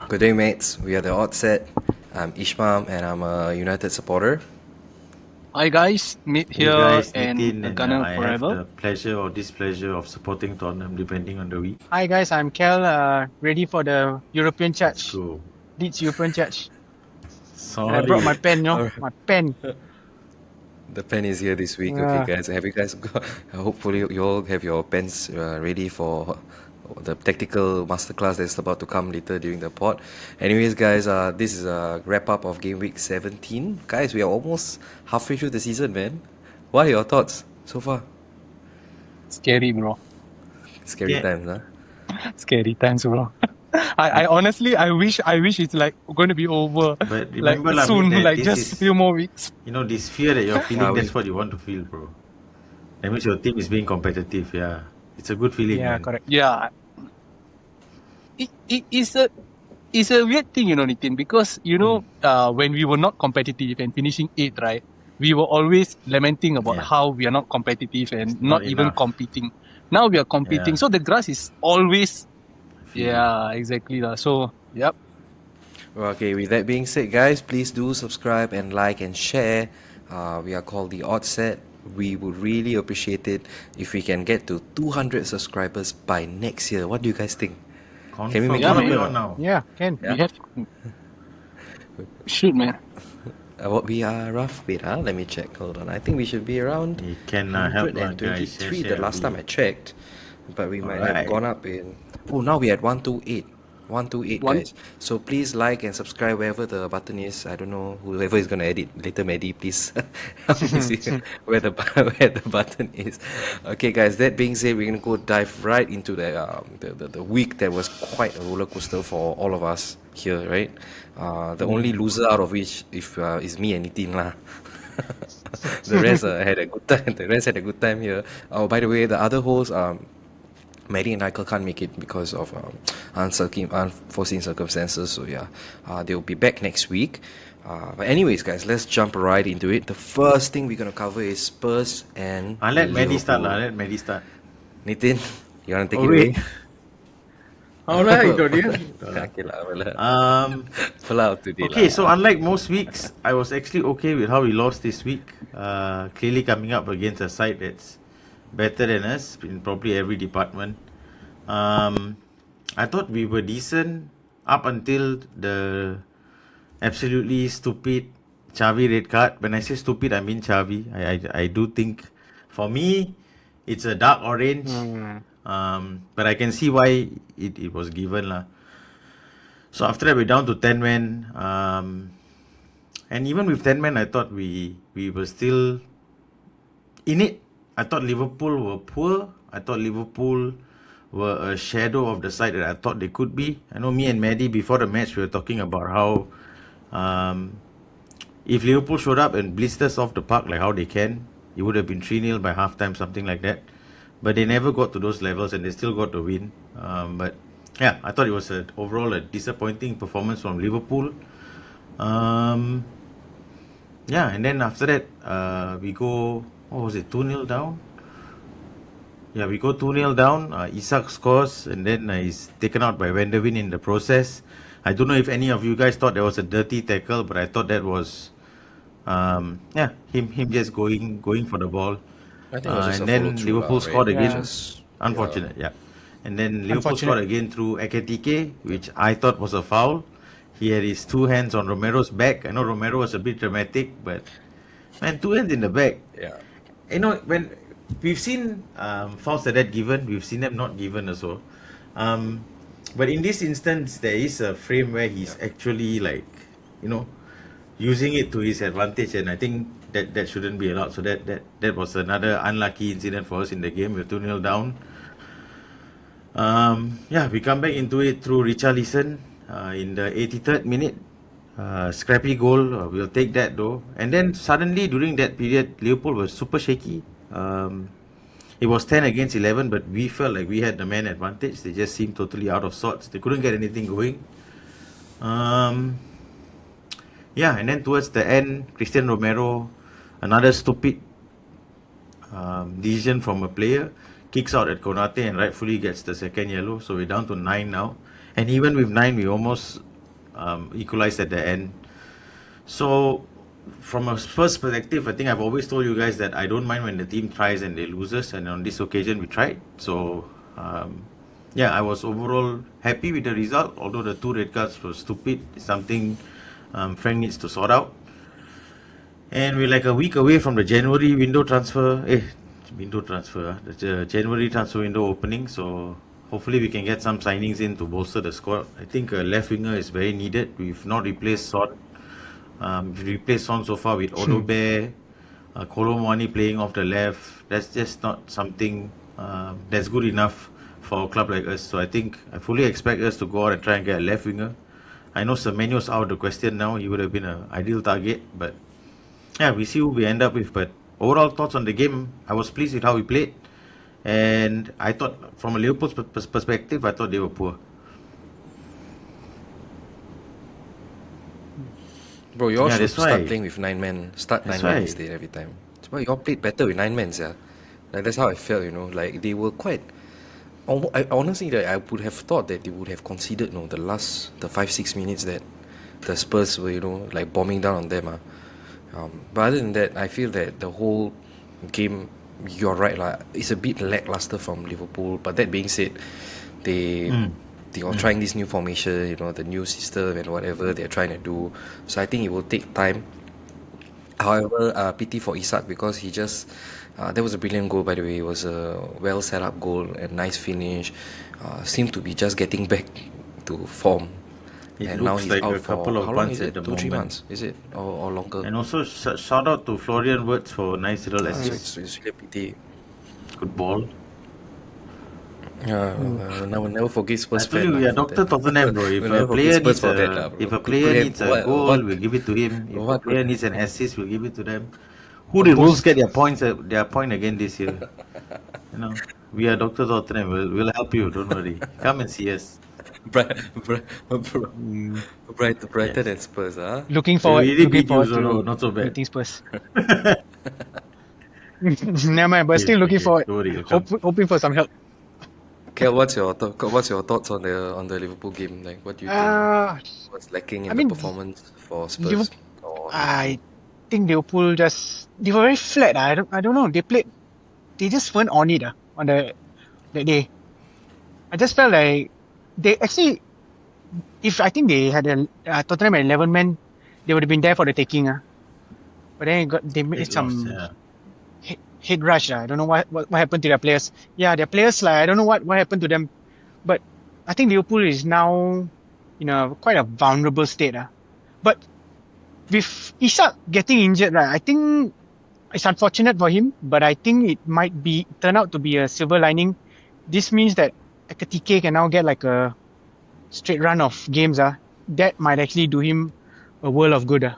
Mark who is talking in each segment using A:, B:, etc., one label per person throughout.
A: Good day, mates. We are the Odd Set. I'm Ishmael and I'm a United supporter.
B: Hi guys, Mith
C: Hey
B: here
C: guys,
B: and
C: Nitin,
B: a
C: and
B: gunner
C: I have
B: forever.
C: the pleasure or displeasure of supporting Tottenham depending on the week.
D: Hi guys, I'm Kel, ready for the European
C: Let's
D: Church.
C: go.
D: Leeds European Church. I
C: Sorry.
D: brought my pen,
A: Alright.
D: my pen.
A: The pen is here this week. Okay,
D: Yeah.
A: guys. Have you guys got? Hopefully, you all have your pens ready for the tactical masterclass that's about to come later during the pod. Anyways, guys, this is a wrap up of Gameweek 17. Guys, we are almost halfway through the season, man. What are your thoughts so far?
B: Scary, bro.
A: Scary
C: Yeah.
A: times, huh?
B: Scary times, bro. I honestly, I wish it's like going to be over,
C: But
B: like
C: remember,
B: soon,
C: that
B: like
C: this
B: just
C: is,
B: a few more weeks.
C: this fear that you're feeling,
A: we-
C: that's what you want to feel, bro. That means your team is being competitive, yeah. It's a good feeling,
D: Yeah,
C: man.
D: correct.
B: Yeah, it's a weird thing, Nitin, because when we were not competitive and finishing eighth, right, we were always lamenting about
C: Yeah.
B: how we are not competitive and
C: It's
B: not
C: not
B: even
C: enough.
B: competing. Now we are competing,
C: Yeah.
B: so the grass is always.
C: Feel you.
B: Yeah, exactly lah. So yep.
A: Okay, with that being said, guys, please do subscribe and like and share. We are called the Odd Set. We would really appreciate it if we can get to 200 subscribers by next year. What do you guys think?
C: Confirm.
A: Can we make
B: it
C: What are
B: happen?
C: we on now?
D: Yeah, can.
A: Yeah.
B: We have. Shoot, man.
A: What we are rough bit, huh? Let me check. Hold on. I think we should be around
C: You can help lah, guys.
A: 123
C: Share
A: the last time I
C: a bit.
A: checked. But we might have
C: Alright.
A: gone up in. Oh, now we're at 128. 128,
B: One-
A: guys. So please like and subscribe wherever the button is. I don't know whoever is gonna edit later. Maddie, please help me see where the button is. Okay, guys. That being said, we're gonna go dive right into the week that was quite a roller coaster for all of us here, right? The only loser out of which is me and Nitin lah. The rest had a good time. The rest had a good time here. Oh, by the way, the other hosts, Maddie and Michael can't make it because of unforeseen circumstances. So yeah, they'll be back next week. But anyways, guys, let's jump right into it. The first thing we're gonna cover is Spurs and
C: I'll let Maddie start
A: Liverpool.
C: lah. Let Maddie start.
A: Nitin, you wanna take
C: Oh,
A: it
C: wait.
A: away?
C: Alright, Dodian.
A: Okay lah, well, pull out today
C: Okay,
A: lah.
C: so unlike most weeks, I was actually okay with how we lost this week. Clearly coming up against a side that's better than us in probably every department. I thought we were decent up until the absolutely stupid Xavi red card. When I say stupid, I mean Xavi. I do think, for me, it's a dark orange. But I can see why it was given lah. So after that, we're down to 10 men. And even with 10 men, I thought we were still in it. I thought Liverpool were poor. I thought Liverpool were a shadow of the side that I thought they could be. I know me and Maddie, before the match, we were talking about how if Liverpool showed up and blitzed us off the park like how they can, it would have been 3-0 by halftime, something like that. But they never got to those levels and they still got the win. But yeah, I thought it was overall a disappointing performance from Liverpool. Yeah, and then after that, we go, what was it, 2-0 down? Yeah, we go 2-0 down. Isak scores and then is taken out by Van der Ven in the process. I don't know if any of you guys thought there was a dirty tackle, but I thought that was, him just going for the ball.
A: I think it was just
C: and
A: a
C: then
A: follow-through
C: Liverpool
A: lah,
C: scored
A: right?
C: again.
A: Just,
C: Unfortunate, yeah. And then Liverpool
D: Unfortunate.
C: scored again through Ekitike, which I thought was a foul. He had his two hands on Romero's back. I know Romero was a bit dramatic, but man, two hands in the back.
A: yeah.
C: You know, when we've seen fouls like that given, we've seen them not given also. But in this instance, there is a frame where he's actually using it to his advantage, and I think that shouldn't be allowed. So that was another unlucky incident for us in the game. We're 2-0 down. We come back into it through Richarlison in the 83rd minute. Scrappy goal, we'll take that though. And then suddenly during that period, Liverpool was super shaky. It was 10 against 11, but we felt like we had the man advantage. They just seemed totally out of sorts. They couldn't get anything going. And then towards the end, Christian Romero, another stupid decision from a player, kicks out at Konate and rightfully gets the second yellow. So we're down to 9 now. And even with 9, we almost equalised at the end. So, from a Spurs perspective, I think I've always told you guys that I don't mind when the team tries and they loses, and on this occasion we tried. So, yeah, I was overall happy with the result. Although the 2 red cards were stupid, it's something Frank needs to sort out. And we're like a week away from the January window transfer. The January transfer window opening. So hopefully we can get some signings in to bolster the squad. I think a left winger is very needed. We've not replaced Son. We've replaced Son so far with Odo Bear, Kolomwani playing off the left. That's just not something that's good enough for a club like us. So I fully expect us to go out and try and get a left winger. I know Semenyo's out of the question now. He would have been an ideal target, but yeah, we see who we end up with. But overall thoughts on the game, I was pleased with how we played, and I thought from a Liverpool perspective, I thought they were poor.
A: Bro, you all
C: Yeah,
A: should
C: that's
A: start
C: why.
A: playing with 9 men. Start
C: That's
A: 9 men
C: why.
A: instead every time. That's why you all played better with 9 men, yeah. Like that's how I felt, you know. Like they were quite. I honestly, like, I would have thought that they would have considered, you know, the 5-6 minutes that the Spurs were, you know, like bombing down on them. But other than that, I feel that the whole game, you're right, like, it's a bit lackluster from Liverpool. But that being said, they are trying this new formation, you know, the new system and whatever they're trying to do. So I think it will take time. However, pity for Isak because he just that was a brilliant goal, by the way. It was a well set up goal and nice finish. Seemed to be just getting back to form.
C: It
A: And now
C: looks
A: he's
C: like
A: out
C: a
A: for
C: couple of
A: how long
C: months
A: is
C: at
A: it?
C: the
A: 2-3
C: moment.
A: months, is it, or longer?
C: And also shout out to Florian Wirtz for nice little
A: So
C: assist.
A: it's really a pity.
C: Good ball.
A: We'll never forgive
C: I
A: Spurs
C: told
A: fan
C: you
A: lah
C: we are
A: for
C: Dr.
A: that.
C: Tottenham, bro. If
A: We'll
C: a
A: never forgive
C: player
A: Spurs
C: needs
A: for that lah, bro.
C: if a
A: Could
C: player
A: have
C: needs a goal,
A: what
C: we'll give it to him. If a
A: what
C: player
A: could
C: needs an assist, we'll give it to them. Who
B: A
C: did Wolves
B: boost.
C: get their point again this year? You know, we are Dr. Tottenham. We'll help you. Don't worry. Come and see us.
A: Brighton
C: Yes.
A: and Spurs, huh?
D: Looking
C: We
D: forward,
C: really
D: looking
C: beat you,
D: forward
C: so no,
D: to
C: not so bad.
D: meeting Spurs. Never mind, but still looking
C: Okay.
D: forward.
C: Don't worry, you'll come.
D: Hoping for some help.
A: Kel, what's your thoughts on the Liverpool game? Like, what do you think
D: Uh,
A: was lacking in
D: I
A: the
D: mean,
A: performance for Spurs?
D: Liverpool,
A: Or
D: I think Liverpool they were very flat. I don't know. They just weren't on it on that day. I just felt like they actually, if I think they had a Tottenham at 11 men, they would have been there for the taking. But then they made
C: It lost,
D: some
C: yeah.
D: head rush. I don't know what happened to their players. Yeah, their players, like, I don't know what happened to them. But I think Liverpool is now in a quite a vulnerable state. But with Isak getting injured, right, I think it's unfortunate for him, but I think it might turn out to be a silver lining. This means that Ekatike can now get like a straight run of games. That might actually do him a world of good.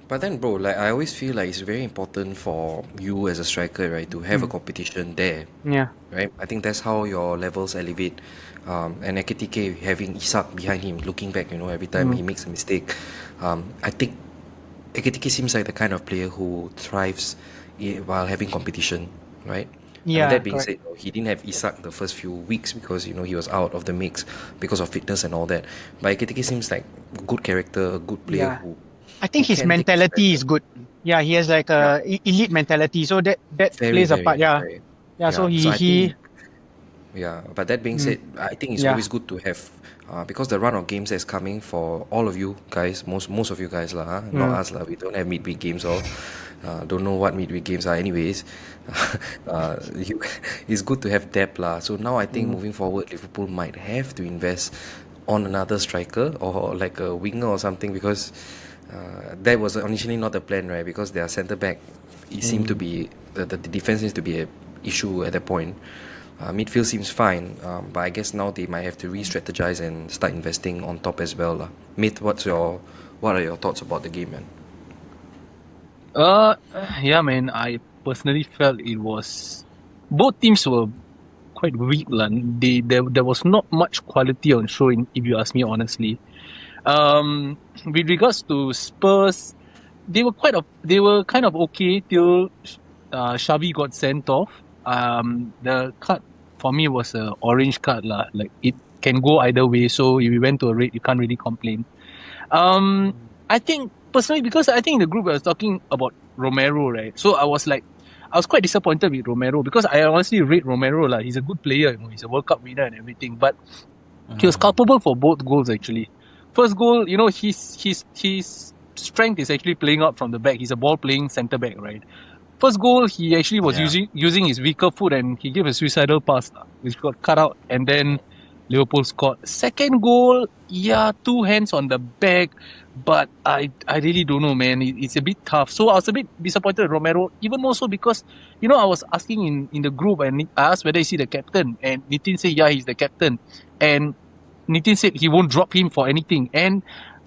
A: But then, bro, like I always feel like it's very important for you as a striker, right, to have a competition there,
D: Yeah.
A: right? I think that's how your levels elevate. And Ekitike having Isak behind him, looking back, you know, every time he makes a mistake. I think Ekitike seems like the kind of player who thrives while having competition, right?
D: Yeah,
A: And that being
D: correct.
A: said, he didn't have Isak the first few weeks because, you know, he was out of the mix because of fitness and all that. But Ekitike seems like a good character, a good player
D: Yeah.
A: who
D: I think
A: who
D: his
A: can take
D: mentality
A: pressure.
D: is good. Yeah, he has like a elite mentality, so that
A: Very,
D: plays a
A: very,
D: part. Yeah,
A: very.
D: yeah. So
A: So I think,
D: he
A: but that being said, I think it's
D: yeah.
A: always good to have, because the run of games that's coming for all of you guys, most of you guys lah, not us lah. We don't have midweek games or don't know what midweek games are anyways. It's good to have depth lah. So now I think moving forward, Liverpool might have to invest on another striker or like a winger or something because that was initially not the plan, right? Because their centre back, it seemed to be the defense seems to be a issue at that point. Midfield seems fine, but I guess now they might have to re-strategize and start investing on top as well, lah. Mith, what are your thoughts about the game, man?
B: Yeah, man. I personally felt it was both teams were quite weak, lah. There was not much quality on show, if you ask me honestly. With regards to Spurs, they were kind of okay till Xavi got sent off. The card for me was a orange card lah. Like can go either way. So if you went to a red, you can't really complain. I think personally, because I think in the group I was talking about Romero, right? So I was quite disappointed with Romero because I honestly rate Romero. He's a good player, he's a World Cup winner and everything, but he was culpable for both goals actually. First goal, his strength is actually playing out from the back. He's a ball playing centre back, right? First goal, he actually was using his weaker foot and he gave a suicidal pass, which got cut out, and then Liverpool scored. Second goal, two hands on the back, but I really don't know, man. It's a bit tough. So I was a bit disappointed with Romero, even more so because, I was asking in the group and I asked whether is he the captain, and Nitin said, yeah, he's the captain. And Nitin said he won't drop him for anything. And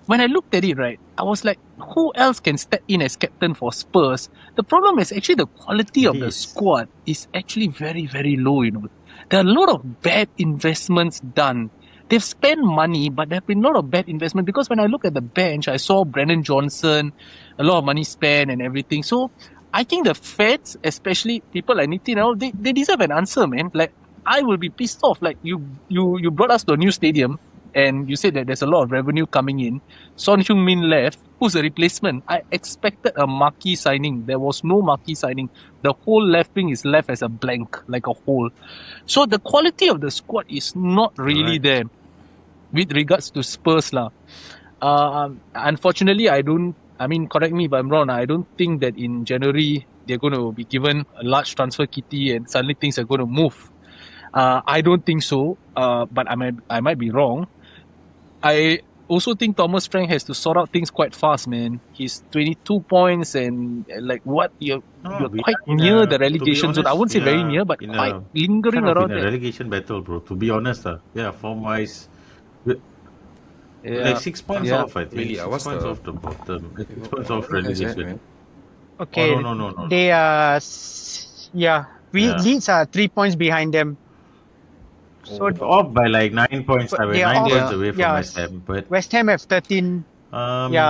B: when I looked at it, right, I was like, who else can step in as captain for Spurs? The problem is actually the quality of the squad is actually very, very low, There are a lot of bad investments done. They've spent money, but there have been a lot of bad investment because when I look at the bench, I saw Brennan Johnson, a lot of money spent and everything. So I think the fans, especially people like Nitin, they deserve an answer, man. Like, I will be pissed off. Like, you brought us to a new stadium and you said that there's a lot of revenue coming in. Son Heung-min left. Who's the replacement? I expected a marquee signing. There was no marquee signing. The whole left wing is left as a blank, like a hole. So the quality of the squad is not really there with regards to Spurs. Unfortunately, correct me if I'm wrong, I don't think that in January they're going to be given a large transfer kitty and suddenly things are going to move. I don't think so, but I might be wrong. I also think Thomas Frank has to sort out things quite fast, man. He's 22 points and you're quite near the relegation zone. I wouldn't say very near, but quite lingering around
C: in a
B: there.
C: relegation battle, bro. To be honest, form-wise, like 6 points off, I think.
A: Really,
C: 6 points off the bottom. 6 points off relegation.
D: Okay.
C: No.
D: They are, Leeds are 3 points behind them. So
C: off by like 9 points.
D: But
C: I mean,
D: they are
C: 9
D: off,
C: points away from West Ham. But
D: West Ham have 13.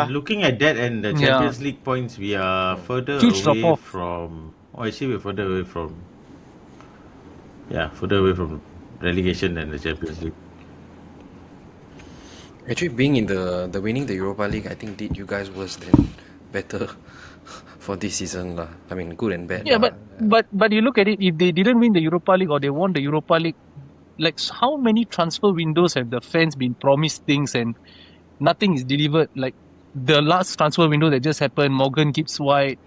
C: looking at that and the Champions League points, we are further
B: Huge
C: away
B: drop-off.
C: from. Oh, actually, we're further away from. Further away from relegation than the Champions League.
A: Actually, being in the winning the Europa League, I think did you guys worse than better for this season lah. I mean, good and bad.
B: Yeah,
A: lah.
B: but you look at it, if they didn't win the Europa League or they won the Europa League, like how many transfer windows have the fans been promised things and nothing is delivered? Like the last transfer window that just happened, Morgan Gibbs White,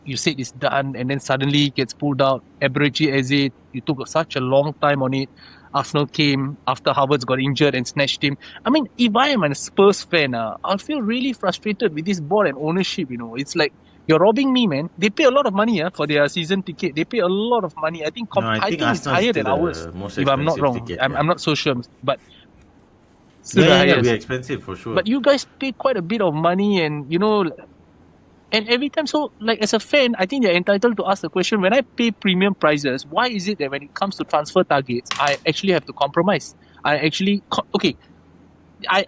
B: you said it's done and then suddenly it gets pulled out. Eberechi Eze, you took such a long time on it. Arsenal came after Havertz got injured and snatched him. I mean, if I am a Spurs fan, I'll feel really frustrated with this board and ownership, It's like, you're robbing me, man. They pay a lot of money for their season ticket. They pay a lot of money. I think I think it's higher than ours, if I'm not wrong.
C: Ticket,
B: I'm not so sure, but
C: Yeah,
B: the
C: it'll
B: highest.
C: be expensive for sure.
B: But you guys pay quite a bit of money and, and every time, so like as a fan, I think they're entitled to ask the question, when I pay premium prices, why is it that when it comes to transfer targets, I actually have to compromise? I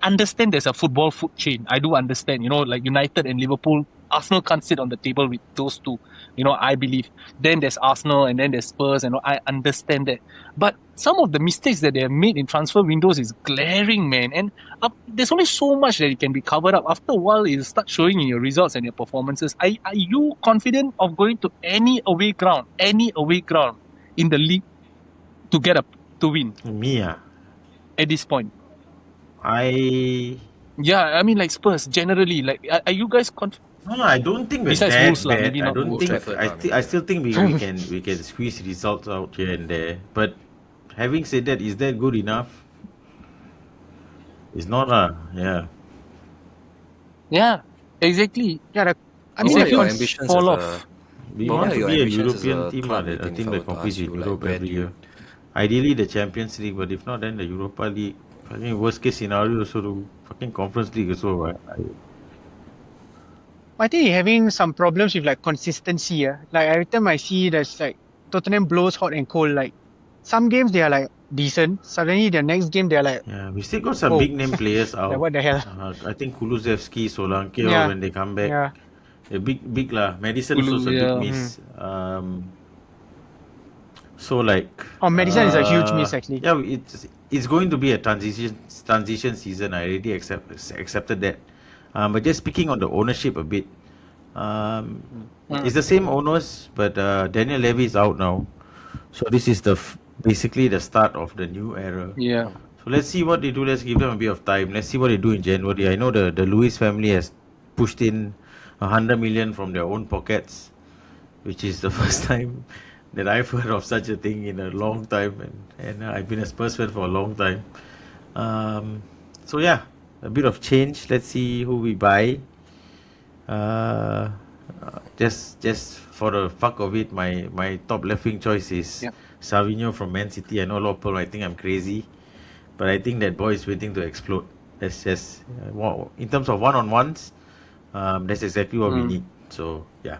B: understand there's a football food chain. I do understand, like United and Liverpool, Arsenal can't sit on the table with those two, I believe. Then there's Arsenal and then there's Spurs, and I understand that. But some of the mistakes that they have made in transfer windows is glaring, man. And there's only so much that it can be covered up. After a while, it'll start showing in your results and your performances. Are you confident of going to any away ground in the league to win
C: Me,
B: at this point?
C: Yeah,
B: I mean, like Spurs generally, like are you guys
C: No, I don't think we're
B: Besides
C: that
B: Wolves lah,
C: bad.
B: maybe
C: I
B: not
C: don't
A: Wolves.
C: think.
A: Trafford,
C: I still think we can squeeze results out here and there. But having said that, is that good enough? It's not
B: Yeah, exactly.
D: Yeah, I
B: It's
D: mean,
B: a
A: What are your
B: huge
A: ambitions
B: fall
A: as
B: off.
C: We
A: But what
C: want
A: are
C: to
A: your
C: be a
A: ambitions as
C: European
A: a
C: team,
A: club,
C: a
A: Nitin,
C: team
A: if I
C: that
A: were to
C: competes
A: ask
C: in
A: you, like,
C: Europe
A: where
C: every
A: do you-
C: year. Ideally, the Champions League, but if not, then the Europa League. I think worst case scenario, also the fucking Conference League as well.
D: I think you're having some problems with like consistency. Like every time I see there's like Tottenham blows hot and cold. Like some games they are like decent. Suddenly the next game they're like,
C: Yeah, we still got some
D: Oh.
C: big name players out.
D: like what the hell?
C: I think Kulusevski, Solanke,
D: Yeah.
C: when they come back.
D: Yeah.
C: A big lah. Madison
B: Kulu,
C: was a
B: yeah.
C: big miss. So like,
D: Madison is a huge miss actually.
C: yeah, it's going to be a transition season. I already accepted that. But just speaking on the ownership a bit, it's the same owners, but Daniel Levy is out now. So this is basically the start of the new era.
B: Yeah.
C: So let's see what they do. Let's give them a bit of time. Let's see what they do in January. I know the Lewis family has pushed in 100 million from their own pockets, which is the first time that I've heard of such a thing in a long time, and I've been a Spurs fan for a long time. So yeah, a bit of change. Let's see who we buy. Just for the fuck of it, my top left wing choice is Savinho from Man City. I know a lot of people might think I'm crazy, but I think that boy is waiting to explode. That's just in terms of one-on-ones, that's exactly what we need. So yeah.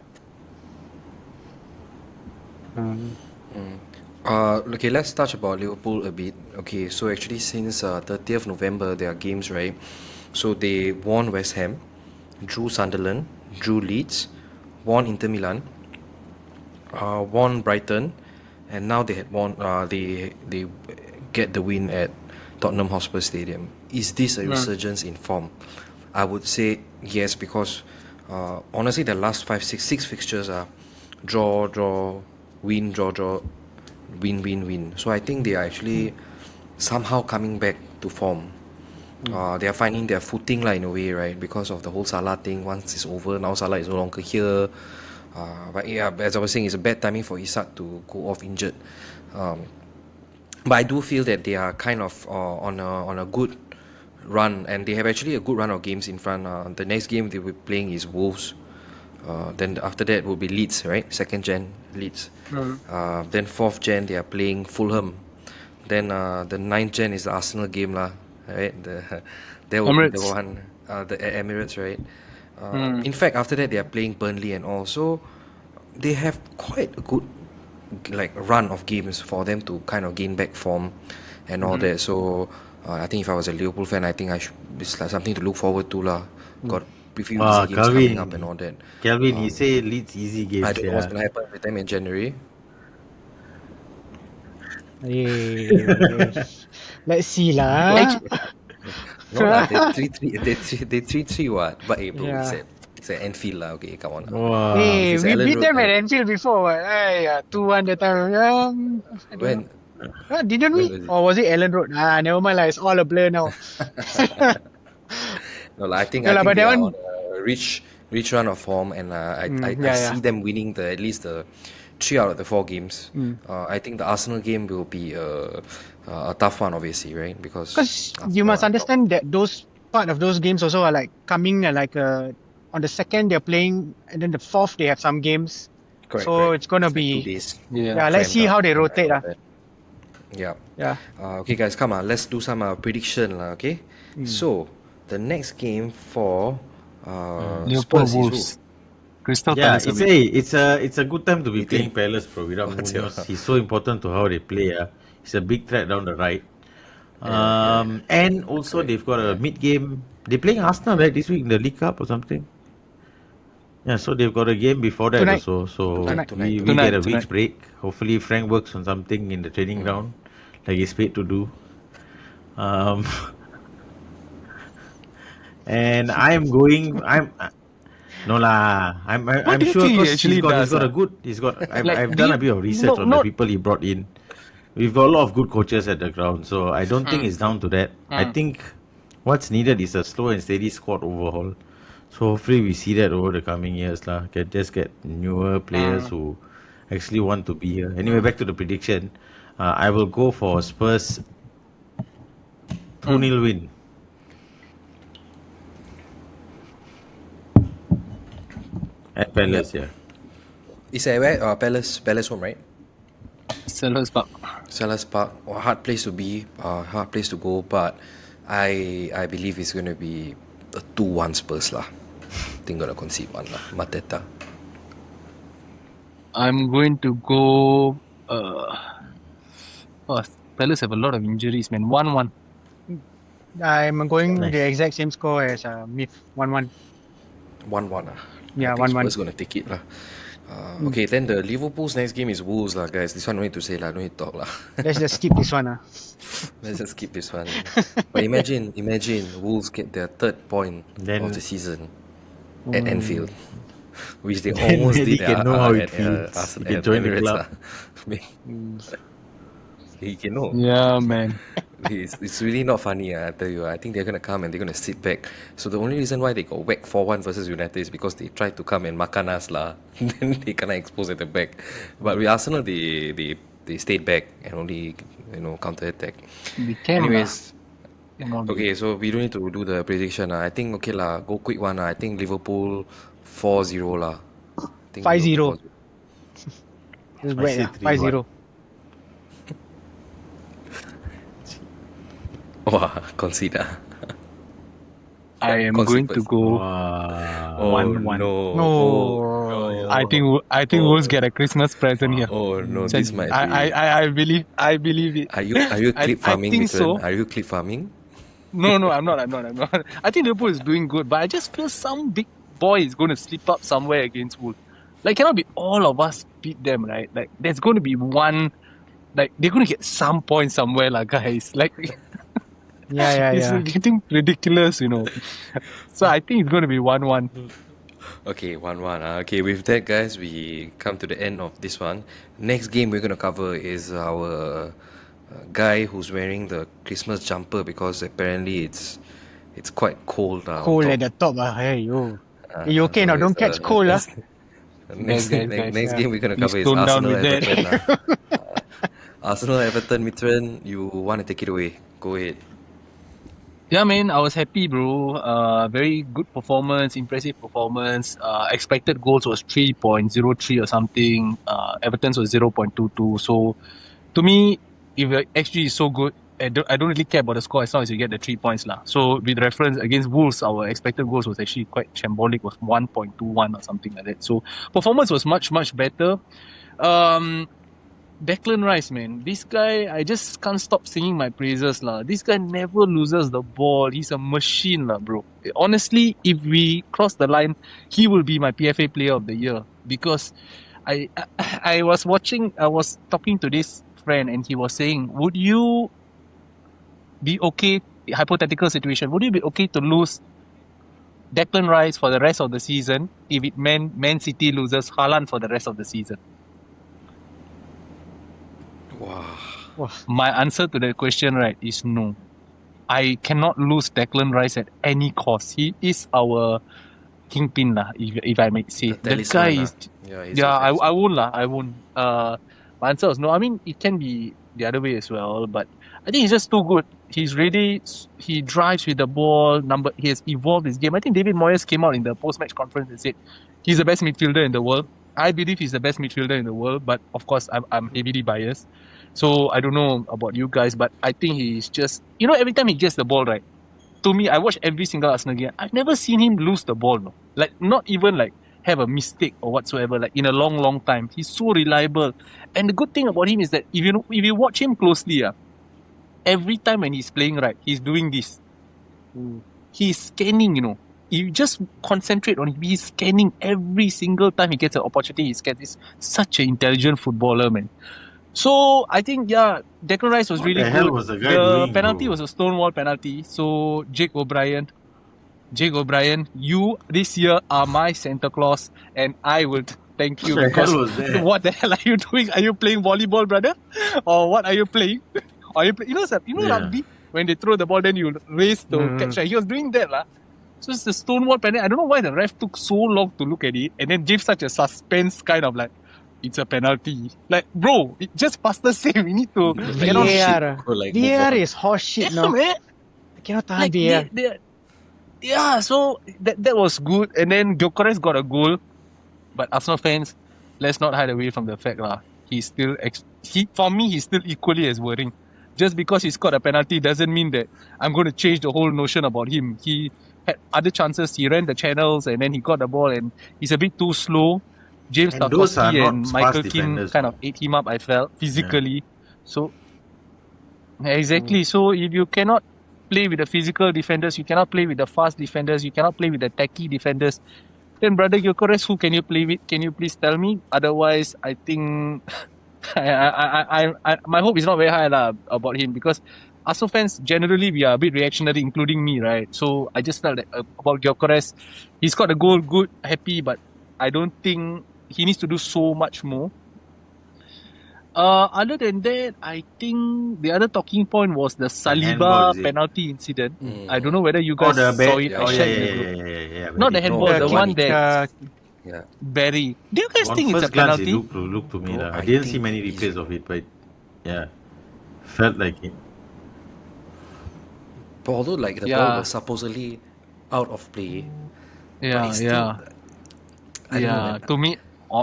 A: Okay, let's touch about Liverpool a bit. Okay, so actually since 30th November, there are games, right? So they won West Ham, drew Sunderland, drew Leeds, won Inter Milan, won Brighton, and now they had won. They get the win at Tottenham Hotspur Stadium. Is this a resurgence in form? I would say yes, because honestly, the last 6 fixtures are draw, win, draw, win. So I think they are actually somehow coming back to form. They are finding their footing in a way, right? Because of the whole Salah thing. Once it's over, now Salah is no longer here. But yeah, as I was saying, it's a bad timing for Isak to go off injured. But I do feel that they are kind of on a good run, and they have actually a good run of games in front. The next game they will be playing is Wolves. Then after that will be Leeds, right? 2nd Jan Leeds. Then 4th Jan they are playing Fulham. Then the 9th Jan is the Arsenal game lah, right? There will be the one the Emirates, right? In fact, after that they are playing Burnley and all. So they have quite a good run of games for them to kind of gain back form and all that. So I think if I was a Liverpool fan, I think it's something to look forward to lah. Got a few easy games coming up and all that.
C: Kalvin, you say Leeds easy games.
A: I don't know what's going to happen with them in January.
D: Let's see lah.
A: No lah, they 3-3 what? But bro, it's at Anfield lah. Okay, come on.
C: Wow.
D: Hey,
A: It's
D: we
A: Ellen
D: beat
A: Road,
D: them
A: man.
D: at Anfield before. What? 2-1 that time. I don't
A: When?
D: know. Didn't we?
A: When was it?
D: Or was it Ellen Road? Never mind lah. It's all a blur now.
A: No lah, I think
D: No lah, but
A: they
D: that
A: are
D: one-
A: on a rich run of form, and I
D: yeah.
A: see them winning at least the 3 out of the 4 games. I think the Arsenal game will be a tough one, obviously, right? Because
D: you must understand that part of those games also are coming on the 2nd they're playing, and then the 4th they have some games.
A: Correct,
D: So
A: correct.
D: it's gonna
A: It's like 2
D: be
A: days.
D: let's see
A: crammed
D: how
A: up
D: they
A: and
D: rotate.
A: all that. Yeah.
D: Yeah.
A: Okay, guys, come on. Let's do some prediction, lah. Okay. So the next game for
B: Liverpool
A: Spurs is
B: Wolves. Crystal
C: Yeah,
B: Palace away.
C: it's a good time to be
A: You
C: playing
A: think?
C: Palace, bro. Without
A: What's your-
C: Munoz, he's so important to how they play. He's a big threat down the right.
A: Yeah.
C: And also they've got a mid-game. They're playing Arsenal right this week in the League Cup or something. Yeah, so they've got a game before that
D: Tonight.
C: also. So
A: Tonight.
C: we
B: Tonight,
C: get a week's
B: tonight.
C: break. Hopefully Frank works on something in the training ground, like he's paid to do. And I'm no lah. I'm
B: do you
C: sure
B: think he
C: because
B: actually
C: he's got. I've
B: Like,
C: done
B: do
C: a bit of research on the
B: not-
C: people he brought in. We've got a lot of good coaches at the ground, so I don't think it's down to that. I think what's needed is a slow and steady squad overhaul. So hopefully we see that over the coming years lah. Just get newer players who actually want to be here. Anyway, back to the prediction. I will go for Spurs 2-0 win. At Palace, yeah.
A: It's at where? Palace home, right?
B: Sellers Park.
A: Sellers Park, hard place to be, hard place to go, but I believe it's going to be a 2-1 Spurs lah. I think going to concede one lah. Mateta.
B: I'm going to go. Palace have a lot of injuries, man. 1-1.
D: I'm going
C: Nice.
D: the exact same score as Mith. 1-1.
A: 1-1 ah.
D: Yeah,
A: I think
D: 1-1.
A: Spurs going to take it lah. Okay, then the Liverpool's next game is Wolves lah, guys. This one no need to say lah, no need to talk lah.
D: Let's just skip this one.
A: Let's just skip this one. But imagine Wolves get their third point
C: Then-
A: of the season at Anfield, which they
C: Then
A: almost
C: Eddie
A: did
C: can know how it
A: at
C: feels.
A: Arsenal.
C: He can
A: At
C: join the
A: Emirates
C: club.
A: lah. He can know.
B: Yeah, man.
A: It's really not funny, I tell you. I think they're gonna come and they're gonna sit back. So the only reason why they got whacked 4-1 versus United is because they tried to come and makan us lah. Then they kinda exposed at the back. But with Arsenal, they stayed back and only counter attack.
B: They can
A: Anyways,
B: lah.
A: okay, so we don't need to do the prediction lah. I think okay lah, go quick one lah. I think Liverpool 4-0 lah. I think
D: 5-0.
A: Liverpool 4-0.
D: Just
C: I
D: wait.
C: say
D: 5-0.
A: Wah, concede ah.
B: I am
A: Concede
B: going to
A: first.
B: go.
C: Wow.
A: Oh
B: 1-1.
A: no.
D: No.
A: Oh,
B: I think Wolves get a Christmas present here.
A: oh no, this might be.
B: I believe it.
A: Are you clip
B: I
A: farming,
B: think
A: Mithran?
B: so.
A: Are you clip farming?
B: No, I'm not. I think Liverpool is doing good, but I just feel some big boy is going to slip up somewhere against Wolves. Like, cannot be all of us beat them, right? Like, there's going to be one. Like, they're going to get some points somewhere, like, guys. Like,
D: Yeah.
B: it's getting ridiculous, So I think it's going to be 1-1.
A: Okay, 1-1. Okay, with that, guys, we come to the end of this one. Next game we're going to cover is our guy who's wearing the Christmas jumper because apparently it's quite cold.
D: Cold at the top. Hey, yo. You okay now? Don't catch cold.
A: Next
B: Guys,
A: game we're going to
B: Please
A: cover is
B: tone down
A: Arsenal
B: with that.
A: Everton. Arsenal Everton, Mithran, you want to take it away? Go ahead.
B: Yeah, man, I was happy, bro. Very good performance, impressive performance. Expected goals was 3.03 or something. Everton's was 0.22. So, to me, if your XG is so good, I don't really care about the score as long as you get the 3 points lah. So, with reference against Wolves, our expected goals was actually quite shambolic, was 1.21 or something like that. So, performance was much, much better. Declan Rice, man. This guy, I just can't stop singing my praises lah. This guy never loses the ball. He's a machine lah, bro. Honestly, if we cross the line, he will be my PFA player of the year. Because I was talking to this friend and he was saying, would you be okay, hypothetical situation, would you be okay to lose Declan Rice for the rest of the season if it meant Man City loses Haaland for the rest of the season?
A: Wow.
B: My answer to that question, right, is no. I cannot lose Declan Rice at any cost. He is our kingpin lah, if I may say. The guy is... Yeah, I won't lah. I won't. My answer was no. I mean, it can be the other way as well, but I think he's just too good. He's ready. He drives with the ball. He has evolved his game. I think David Moyes came out in the post-match conference and said he's the best midfielder in the world. I believe he's the best midfielder in the world, but of course, I'm heavily biased. So I don't know about you guys, but I think he's just, every time he gets the ball, right, to me, I watch every single Arsenal game. I've never seen him lose the ball, no. Like, not even like have a mistake or whatsoever, like in a long, long time. He's so reliable. And the good thing about him is that if you watch him closely, every time when he's playing, right, he's doing this. He's scanning, You just concentrate on him. He's scanning every single time he gets an opportunity. He scans. He's such an intelligent footballer, man. So, I think, Declan Rice was really
C: the hell
B: good.
C: was the guy doing,
B: penalty
C: bro?
B: was a stonewall penalty. So, Jake O'Brien, you this year are my Santa Claus, and I will thank you.
C: What the
B: because
C: hell was that?
B: what the hell are you doing? Are you playing volleyball, brother? Or what are you playing? Are you
C: Yeah.
B: rugby? When they throw the ball, then you race to catch. He was doing that, lah. So it's the stonewall penalty. I don't know why the ref took so long to look at it and then gave such a suspense kind of like, it's a penalty. Like, bro, it just faster save. We need to get on shit.
D: VAR.
A: Or like
D: VAR
A: move on.
D: is horse shit,
B: Yeah,
D: no?
B: man.
D: I cannot tahan
B: Like,
D: VAR.
B: yeah, so that was good. And then Gyökeres got a goal. But Arsenal fans, let's not hide away from the fact lah. He's still, for me, he's still equally as worrying. Just because he scored a penalty doesn't mean that I'm going to change the whole notion about him. He had other chances. He ran the channels and then he got the ball and he's a bit too slow. James
C: And those are
B: Tarkowski
C: not
B: and
C: fast
B: Michael Keane
C: defenders,
B: kind
C: no.
B: of ate him up, I felt, physically. So, exactly. So, if you cannot play with the physical defenders, you cannot play with the fast defenders, you cannot play with the tacky defenders, Then brother Gyökeres, who can you play with? Can you please tell me? Otherwise, I think my hope is not very high about him, because Arsenal fans generally we are a bit reactionary, including me, right? So I just felt that about Gyökeres, he's got a goal, good, happy, but I don't think he needs to do so much more. Other than that, I think the other talking point was the
C: handball,
B: Saliba
C: is it?
B: penalty incident. I don't know whether you guys
C: the
B: saw
C: bad.
B: it.
A: Yeah,
B: I
C: Oh,
B: shared in the group.
C: yeah.
B: Not the
C: very
B: handball,
C: good.
B: the
A: kick,
B: one that
A: Yeah.
B: Barry. Do you guys
C: On
B: think it's a
C: first glance,
B: penalty?
C: it looked to me.
A: Bro,
C: I
A: I
C: didn't see
A: think
C: many
A: he's-
C: replays of it, but yeah, felt like it.
A: But although like the
B: Yeah.
A: ball was supposedly out of play, but
B: Yeah,
A: it's still,
B: yeah.
A: I don't know, man.
B: To me,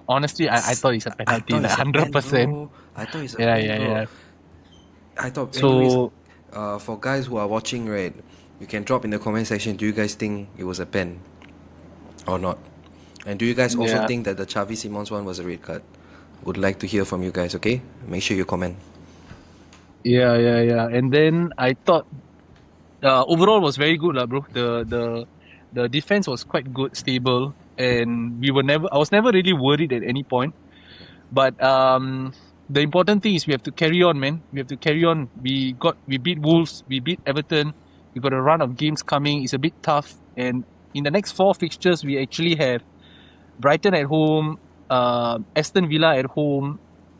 B: honestly, I thought it's a penalty,
A: thought
B: like
A: it's a pen,
B: 100%.
A: bro. I thought it's a
B: Yeah,
A: pen,
B: yeah,
A: bro.
B: yeah.
A: I thought,
B: So-
A: anyways, for guys who are watching, right, you can drop in the comment section, do you guys think it was a pen or not? And do you guys also
B: Yeah.
A: think that the Xavi Simons one was a red card? Would like to hear from you guys, okay? Make sure you comment.
B: Yeah. And then I thought overall was very good, bro. The defense was quite good, stable, and I was never really worried at any point. But the important thing is we have to carry on, man. We have to carry on. We beat Wolves, we beat Everton. We got a run of games coming. It's a bit tough, and in the next 4 fixtures, we actually have Brighton at home, Aston Villa at home,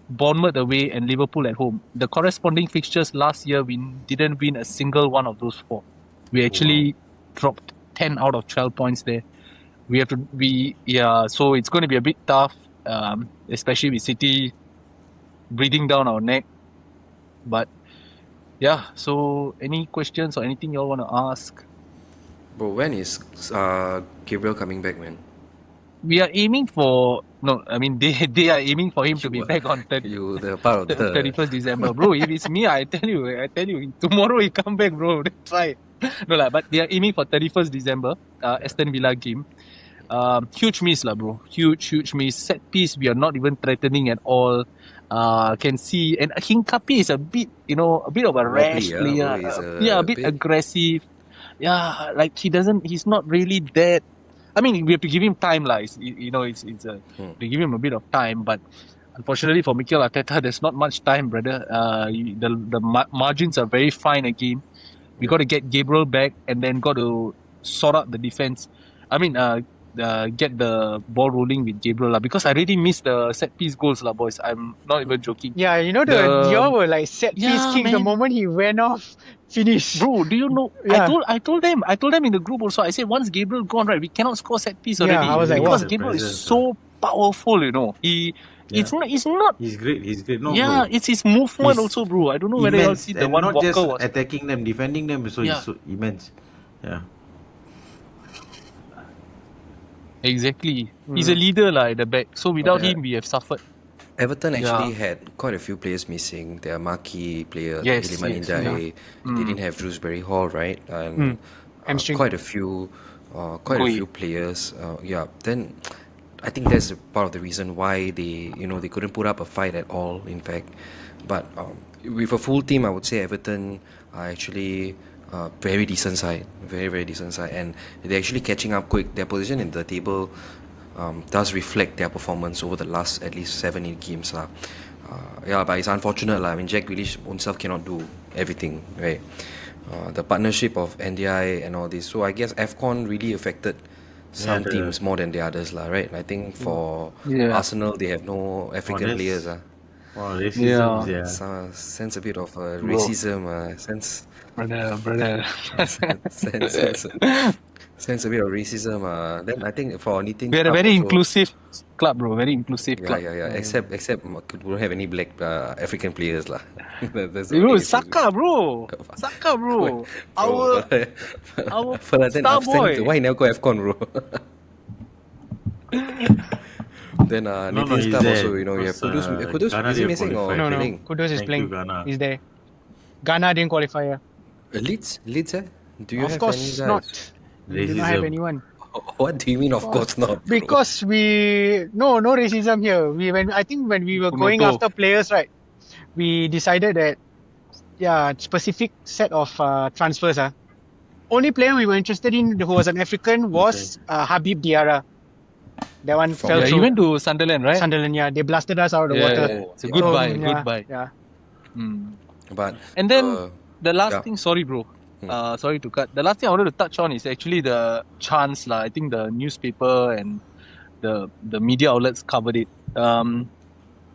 B: Bournemouth away, and Liverpool at home. The corresponding fixtures last year, we didn't win a single one of those 4. We actually dropped 10 out of 12 points there. So it's going to be a bit tough, especially with City breathing down our neck. But yeah, so any questions or anything you all want to ask?
A: Bro, when is Gabriel coming back, man?
B: We are aiming for they are aiming for him to be back on
A: The part of the
B: 31st December, bro. If it's me, I tell you, tomorrow he come back, bro. That's right. No lah, but they are aiming for 31st December, Aston Villa game. Huge miss lah, bro. Huge miss. Set piece, we are not even threatening at all. Can see, and Hincapié is a bit of a rash
A: Wobbly,
B: player.
A: bro. He's
B: A bit aggressive. Yeah, like he's not really that. I mean, we have to give him time, lah. We give him a bit of time, but unfortunately for Mikel Arteta, there's not much time, brother. The margins are very fine again. We got to get Gabriel back, and then got to sort out the defense. I mean, get the ball rolling with Gabriel, lah, because I really miss the set piece goals, lah, boys. I'm not even joking.
D: Yeah, y'all were like set piece king the moment he went off, finished.
B: Bro, do you know?
D: Yeah.
B: I told them in the group also. I said once Gabriel gone, right, we cannot score set piece
D: Yeah,
B: already.
D: I was like,
B: because
C: wow.
B: Gabriel is
C: Presence,
B: so powerful, It's not.
C: He's great. No,
B: Yeah,
C: bro.
B: it's his movement
C: He's
B: also, bro. I don't know whether you
C: Immense,
B: see the
C: and
B: one
C: not
B: Walker
C: just
B: was.
C: attacking them, defending them. So
B: Yeah.
C: he's so immense. Yeah.
B: Exactly. He's a leader lah at the back. So without
A: Okay.
B: him, we have suffered.
A: Everton actually had quite a few players missing. Their marquee player,
B: Yes,
A: Iliman
B: yes,
A: Ndiaye. They didn't have Shrewsbury Hall, right? And
D: Hamstring.
A: quite a few players. Then I think that's part of the reason why they couldn't put up a fight at all. In fact, but with a full team, I would say Everton are actually very decent side, very decent side, and they're actually catching up quick. Their position in the table does reflect their performance over the last at least 7-8 games lah. But it's unfortunate lah. I mean, Jack Grealish himself cannot do everything, right? The partnership of NDI and all this. So I guess AFCON really affected some teams more than the others lah, right? I think for Arsenal, they have no African players.
C: Wow, racism. Yeah.
A: Sense a bit of racism.
B: Brother.
A: Sense a bit of racism. Then I think for Nitin,
B: We are a very inclusive club, bro. Very inclusive club.
A: Yeah. Except we don't have any black African players lah. That's the
B: Bro,
A: only
B: Saka, bro. Our
A: then
B: star boy.
A: why never go AFCON, bro? Then Nitin's
C: he's
A: club
C: there.
A: also, you have Kudus.
C: Ghana
A: Is he
C: didn't
A: missing or
C: qualify.
D: No.
A: playing?
D: Kudus is
C: Thank
D: playing.
C: you, Ghana.
D: He's there. Ghana didn't qualify. Yeah.
A: Leeds, Do you
D: Of
A: have
D: course
A: any guys?
D: not. We do not have
C: Racism.
D: anyone.
A: What do you mean? Of course not. bro?
D: Because no racism here. I think when we were going
B: Tomato.
D: after players, right, we decided that specific set of transfers. Only player we were interested in who was an African was Habib Diarra. That one
A: From-
D: fell
B: Yeah,
D: through.
B: he went to Sunderland, right?
D: Sunderland, yeah, they blasted us out of the
B: Yeah,
D: water.
B: yeah, it's a
A: Yeah.
B: good
D: So,
B: buy,
D: yeah,
B: good buy.
D: Yeah.
B: Mm.
A: But
B: And then the last
A: yeah.
B: thing, sorry bro, sorry to cut. The last thing I wanted to touch on is actually the chance lah. I think the newspaper and the media outlets covered it.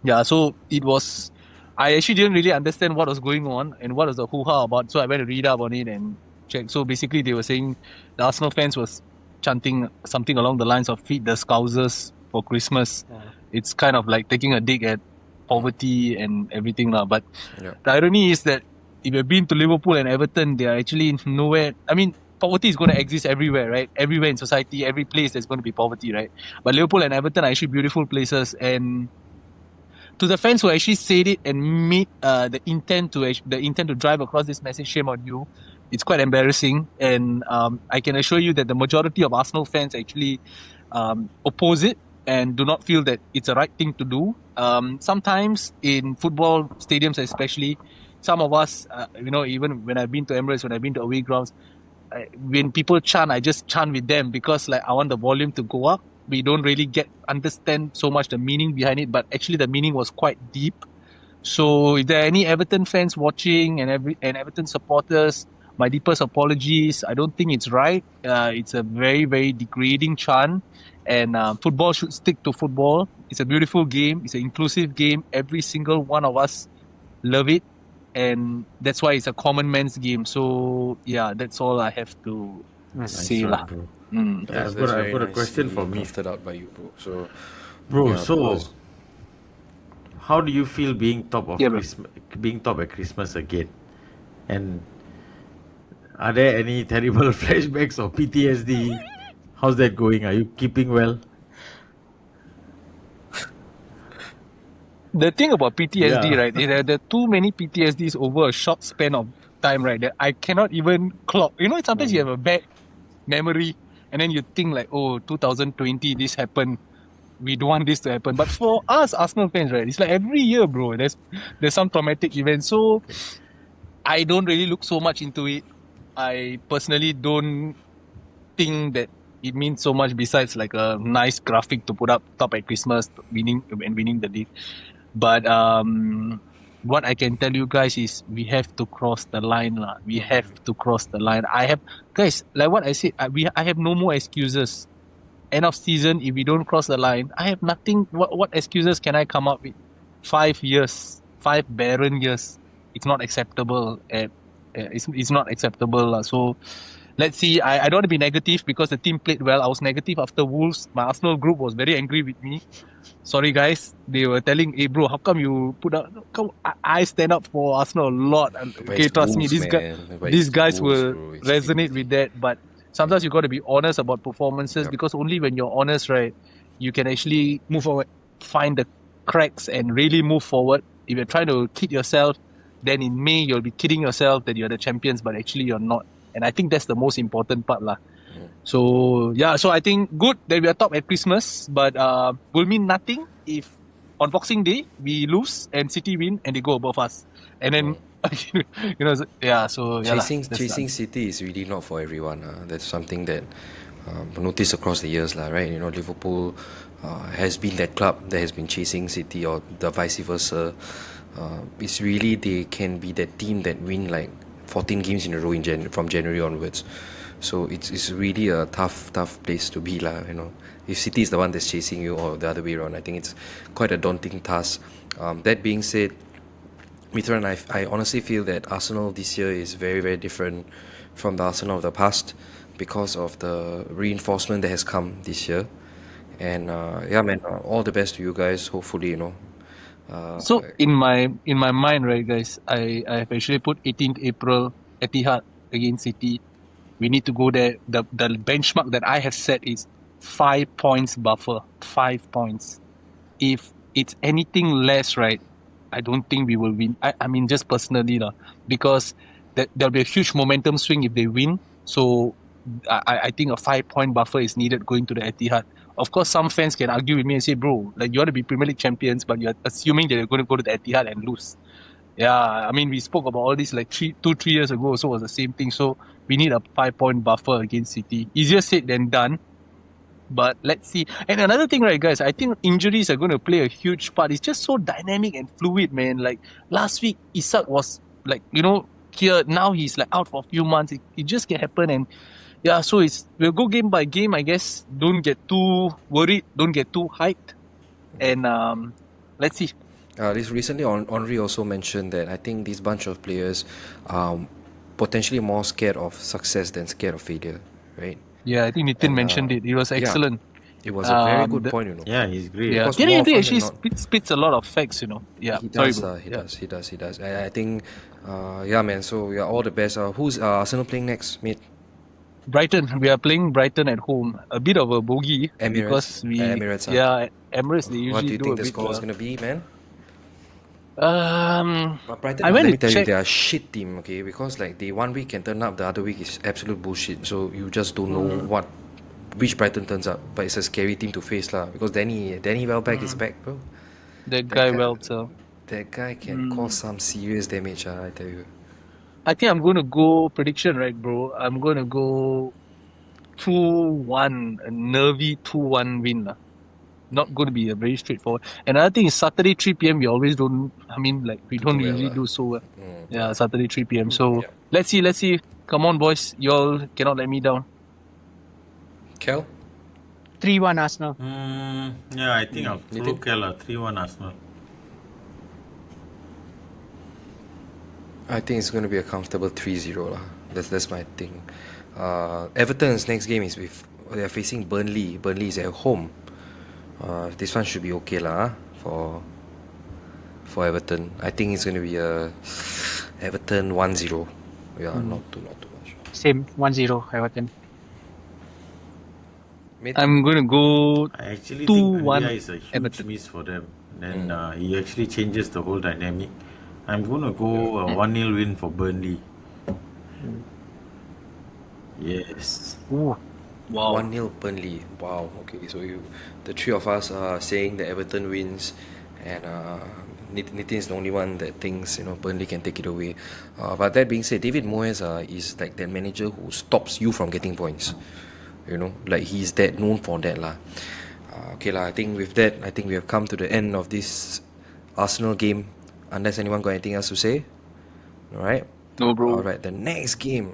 B: Yeah, so it was. I actually didn't really understand what was going on and what was the hoo-ha about. So I went to read up on it and check. So basically, they were saying the Arsenal fans was chanting something along the lines of "Feed the Scousers for Christmas." It's kind of like taking a dig at poverty and everything lah. But
A: Yeah.
B: the irony is that if you've been to Liverpool and Everton, they are actually nowhere. I mean, poverty is going to exist everywhere, right? Everywhere in society, every place there's going to be poverty, right? But Liverpool and Everton are actually beautiful places, and to the fans who actually said it and made the intent to drive across this message, shame on you. It's quite embarrassing, and I can assure you that the majority of Arsenal fans actually oppose it and do not feel that it's a right thing to do. Sometimes in football stadiums, especially, some of us, even when I've been to Emirates, when I've been to away grounds, when people chant, I just chant with them because like I want the volume to go up. We don't really understand so much the meaning behind it, but actually the meaning was quite deep. So if there are any Everton fans watching and Everton supporters, my deepest apologies. I don't think it's right. It's a very, very degrading chant, and football should stick to football. It's a beautiful game. It's an inclusive game. Every single one of us love it, and that's why it's a common man's game. So yeah, that's all I have to say lah.
C: bro.
B: Mm.
C: Yeah, I've
A: That's
C: got
A: very
C: a question for
A: nicely
C: me.
A: crafted out by you, bro. So,
C: Bro,
A: yeah,
C: so
A: pause.
C: how do you feel being top of
B: Yeah, bro.
C: being top at Christmas again? And are there any terrible flashbacks or PTSD? How's that going? Are you keeping well?
B: The thing about PTSD,
C: Yeah.
B: right? There are too many PTSDs over a short span of time, right? That I cannot even clock. You know, sometimes you have a bad memory, and then you think like, oh, 2020, this happened. We don't want this to happen. But for us Arsenal fans, right, it's like every year, bro. There's some traumatic event. So I don't really look so much into it. I personally don't think that it means so much besides like a nice graphic to put up top at Christmas, winning the league. But what I can tell you guys is we have to cross the line lah. We have to cross the line. Guys, like what I said, I have no more excuses. End of season, if we don't cross the line, I have nothing. What excuses can I come up with? 5 years, 5 barren years. It's not acceptable. It's not acceptable lah. So let's see. I don't want to be negative because the team played well. I was negative after Wolves. My Arsenal group was very angry with me. Sorry guys, they were telling, "Hey bro, how come you put up?" I stand up for Arsenal a lot.
A: But
B: Okay,
A: it's
B: trust me,
A: Wolves,
B: these
A: man. But
B: these
A: it's
B: guys
A: Wolves,
B: will
A: bro. It's
B: resonate
A: crazy.
B: with that. But sometimes you got to be honest about performances
A: Yep.
B: because only when you're honest, right, you can actually
D: Move forward.
B: find the cracks and really move forward. If you're trying to kid yourself, then in May you'll be kidding yourself that you're the champions, but actually you're not. And I think that's the most important part lah. So yeah, so I think good that we are top at Christmas, but will mean nothing if on Boxing Day we lose and City win and they go above us. And then yeah, so yeah lah,
A: Chasing
B: that's
A: chasing City is really not for everyone. That's something that noticed across the years, lah. Right? You know, Liverpool has been that club that has been chasing City, or the vice versa. It's really they can be that team that win like 14 games in a row from January onwards. So it's really a tough place to be, lah. You know, if City is the one that's chasing you, or the other way around, I think it's quite a daunting task. That being said, Mithran, I honestly feel that Arsenal this year is very, very different from the Arsenal of the past because of the reinforcement that has come this year. And yeah, man, all the best to you guys. Hopefully, you know.
B: So in my mind, right, guys, I have actually put 18th April Etihad against City. We need to go there. The benchmark that I have set is 5 points buffer. 5 points. If it's anything less, right, I don't think we will win. I mean, just personally, because there'll be a huge momentum swing if they win. So I think a 5 point buffer is needed going to the Etihad. Of course, some fans can argue with me and say, bro, like you want to be Premier League champions, but you're assuming that you're going to go to the Etihad and lose. Yeah, I mean, we spoke about all this like 2-3 years ago, so it was the same thing. So we need a 5 point buffer against City. Easier said than done. But let's see. And another thing, right, guys, I think injuries are going to play a huge part. It's just so dynamic and fluid, man. Like last week, Isak was like, here. Now he's like out for a few months. It just can happen. And yeah, so we'll go game by game, I guess. Don't get too worried. Don't get too hyped. And let's see.
A: This recently, Henri also mentioned that I think this bunch of players potentially more scared of success than scared of failure, right?
B: Yeah, I think Nitin mentioned it. It was excellent.
A: It was a very good point,
C: Yeah, he's great.
B: Yeah,
A: Because
B: Thierry
A: more
B: Henry
A: often than
B: actually spits a lot of facts, Yeah,
A: He
B: sorry,
A: does,
B: bro.
A: he does. And I think, yeah, man. So yeah, all the best. Who's Arsenal playing next, mate?
B: Brighton. We are playing Brighton at home. A bit of a bogey
A: Emirates.
B: because we
A: Emirates, huh?
B: yeah Emirates. They usually
A: What do you think
B: a
A: the
B: bit.
A: score is gonna be, man? But Brighton,
B: I went
A: let me
B: to
A: tell you,
B: check.
A: they are a shit team, okay? Because like they one week can turn up, the other week is absolute bullshit. So you just don't know which Brighton turns up. But it's a scary team to face, lah. Because Danny Welbeck is back, bro.
B: That guy
A: guy-
B: Welter.
A: That guy can cause some serious damage, I tell you.
B: I think I'm going to go prediction, right, bro? I'm going to go 2-1, a nervy 2-1 win, lah. Not going to be a very straightforward. Another thing is Saturday 3 p.m. We always don't. I mean, like we don't
A: well,
B: usually
A: lah.
B: do so well.
A: Mm.
B: Yeah, Saturday 3 p.m. So
A: Yeah.
B: let's see. Come on, boys. You all cannot let me down.
A: Kel?
D: 3-1 Arsenal.
C: Yeah, I think I'll
A: Nitin?
C: follow Keller 3-1 Arsenal.
A: I think it's going to be a comfortable 3-0 lah. That's my thing. Everton's next game is they're facing Burnley. Burnley is at home. This one should be okay lah for Everton. I think it's going to be a Everton 1-0. Yeah, not too much.
D: Same 1-0 Everton.
A: Mate,
B: I'm going to go.
C: I actually
B: 2-1
C: think India is a huge
B: Everton.
C: miss for them. Then he actually changes the whole dynamic. I'm going to go a 1-0 win for Burnley. Yes.
B: Ooh, wow.
A: 1-0 Burnley. Wow. Okay, so the three of us are saying that Everton wins, and Nitin is the only one that thinks Burnley can take it away. But that being said, David Moyes is like that manager who stops you from getting points. Like he's that known for that lah. Okay lah. I think with that, we have come to the end of this Arsenal game. Unless anyone got anything else to say, all right.
B: No, bro.
A: All right. The next game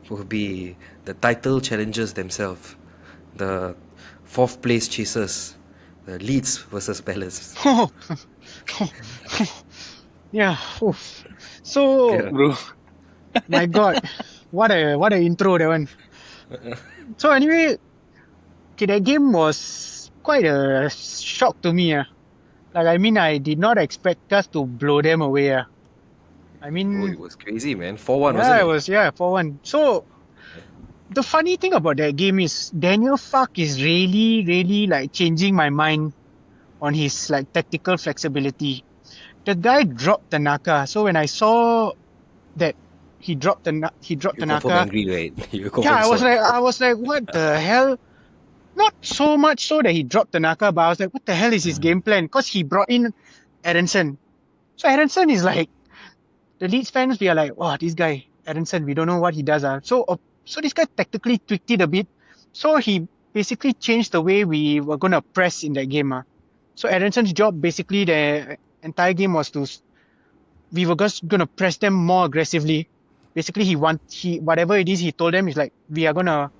A: will be the title challengers themselves, the fourth place chasers, the Leeds versus Palace.
D: Yeah. Oof. So
A: Yeah.
B: Bro.
D: my God, what a intro that one. So anyway, okay, that game was quite a shock to me. Like I did not expect us to blow them away. I
A: Oh,
D: mean,
A: it was crazy, man. 4-1,
D: yeah,
A: wasn't it?
D: 4-1. So the funny thing about that game is Daniel Fark is really, really like changing my mind on his like tactical flexibility. The guy dropped Tanaka. So when I saw that he dropped
A: You confirm
D: Tanaka,
A: angry, right? You confirm
D: yeah,
A: sorry.
D: I was like, what the hell? Not so much so that he dropped Tanaka, but I was like, what the hell is his game plan? Because he brought in Aronson. So Aronson is like, the Leeds fans, we are like, wow, this guy, Aronson, we don't know what he does. So this guy tactically tweaked it a bit. So he basically changed the way we were going to press in that game. So Aronson's job, basically, the entire game was we were just going to press them more aggressively. Basically, whatever it is he told them is like, we are going to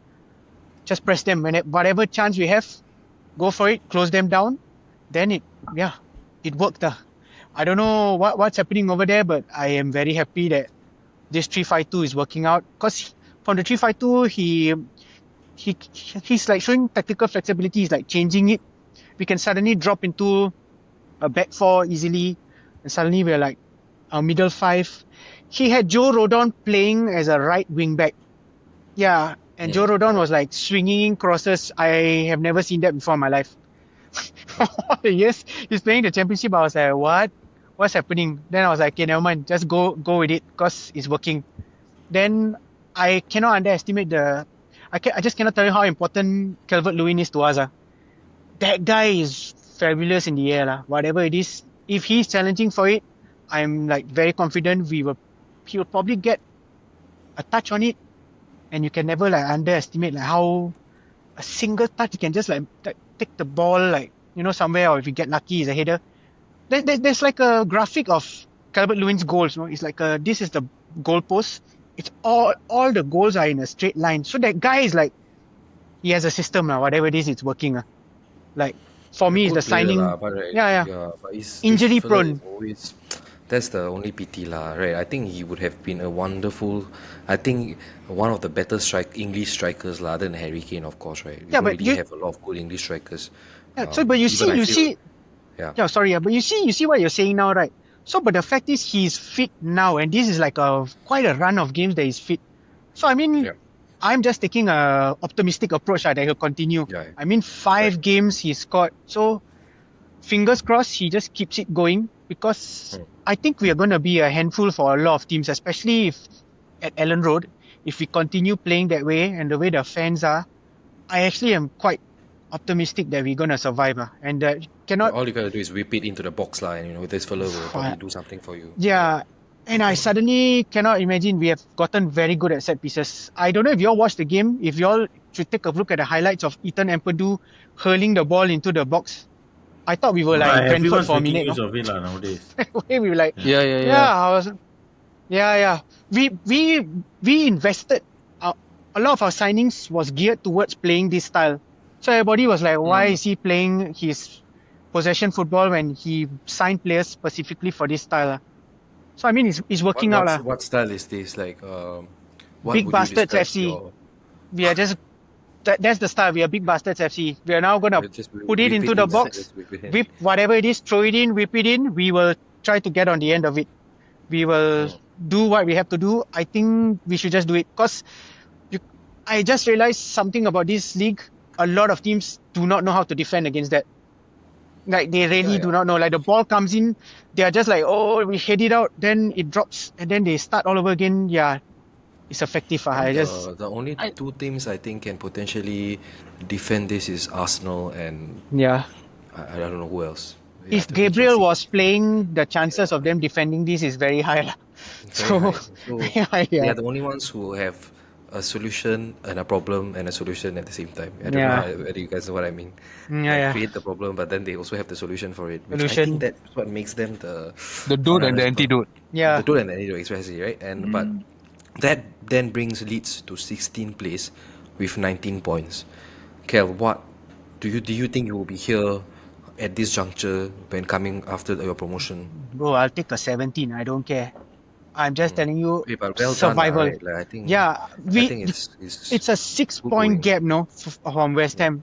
D: just press them. Whatever chance we have, go for it, close them down. Then it worked. I don't know what's happening over there, but I am very happy that this 3-5-2 is working out. Because from the 3-5-2, he's like showing tactical flexibility. He's like changing it. We can suddenly drop into a back four easily, and suddenly we're like our middle five. He had Joe Rodon playing as a right wing back. Yeah, and Joe Rodon was like swinging crosses. I have never seen that before in my life. All the years he's playing the championship, I was like, what's happening? Then I was like, okay, never mind, just go with it because it's working. Then I cannot underestimate I just cannot tell you how important Calvert-Lewin is to us. That guy is fabulous in the air. Whatever it is, if he's challenging for it, I'm like very confident he will probably get a touch on it, and you can never like underestimate like how a single touch, he can just like take the ball like somewhere, or if you get lucky, he's a header. There's like a graphic of Calvert Lewin's goals. It's like this is the goalpost. It's all the goals are in a straight line. So that guy is like, he has a system now. Whatever it is, it's working. Like for me, it's the signing.
A: But, but
D: Injury
A: this fella
D: prone.
A: is always, that's the only pity lah, right? I think he would have been a wonderful, I think one of the better English strikers lah, other than Harry Kane, of course, right? We
D: Yeah,
A: don't
D: but
A: really have a lot of good English strikers.
D: So, but you see.
A: Yeah.
D: Yeah, sorry, but you see what you're saying now, right? So, but the fact is, he's fit now, and this is like quite a run of games that he's fit. So, I mean,
A: Yeah.
D: I'm just taking a optimistic approach that he'll continue.
A: Yeah.
D: I mean, 5 games he scored, so fingers crossed he just keeps it going, because I think we are going to be a handful for a lot of teams, especially if at Ellen Road, if we continue playing that way and the way the fans are. I actually am quite optimistic that we're going to survive. And cannot...
A: All you gotta do is whip it into the box line, this fellow will probably do something for you.
D: Yeah, and I suddenly cannot imagine we have gotten very good at set pieces. I don't know if you all watched the game, if you all should take a look at the highlights of Ethan Ampadu hurling the ball into the box. I thought we were like Brentford for a minute.
C: Use of it nowadays.
D: We were like,
B: Yeah.
D: We invested. A lot of our signings was geared towards playing this style. So everybody was like, why is he playing his possession football when he signed players specifically for this style? So I mean, it's working out.
A: What style is this? Like, what
D: Big
A: would you
D: Bastards
A: describe
D: FC. We are just... That's the style. We are Big Bastards FC. We are now going to put it into the box, whip whatever it is, throw it in, whip it in. We will try to get on the end of it. We will do what we have to do. I think we should just do it. Because I just realized something about this league. A lot of teams do not know how to defend against that. Like, they really do not know. Like, the ball comes in, they are just like, oh, we head it out, then it drops, and then they start all over again. Yeah, it's effective.
A: The only 2 teams I think can potentially defend this is Arsenal and I don't know who else.
D: If Gabriel was playing, the chances of them defending this is very high.
A: So they are the only ones who have a solution and a problem and a solution at the same time. I don't know whether you guys know what I mean. Create the problem, but then they also have the solution for it. Which I think that's what makes them the
B: dot and the antidote.
D: Yeah.
A: The dot and the antidote, especially, right? And but that then brings Leeds to 16th place with 19 points. Kel, what do you think you will be here at this juncture when coming after your promotion?
D: Bro, I'll take a 17. I don't care. I'm just telling you,
A: but well
D: survival.
A: Done, right? Like, I think
D: it's a 6-point gap, from West Ham.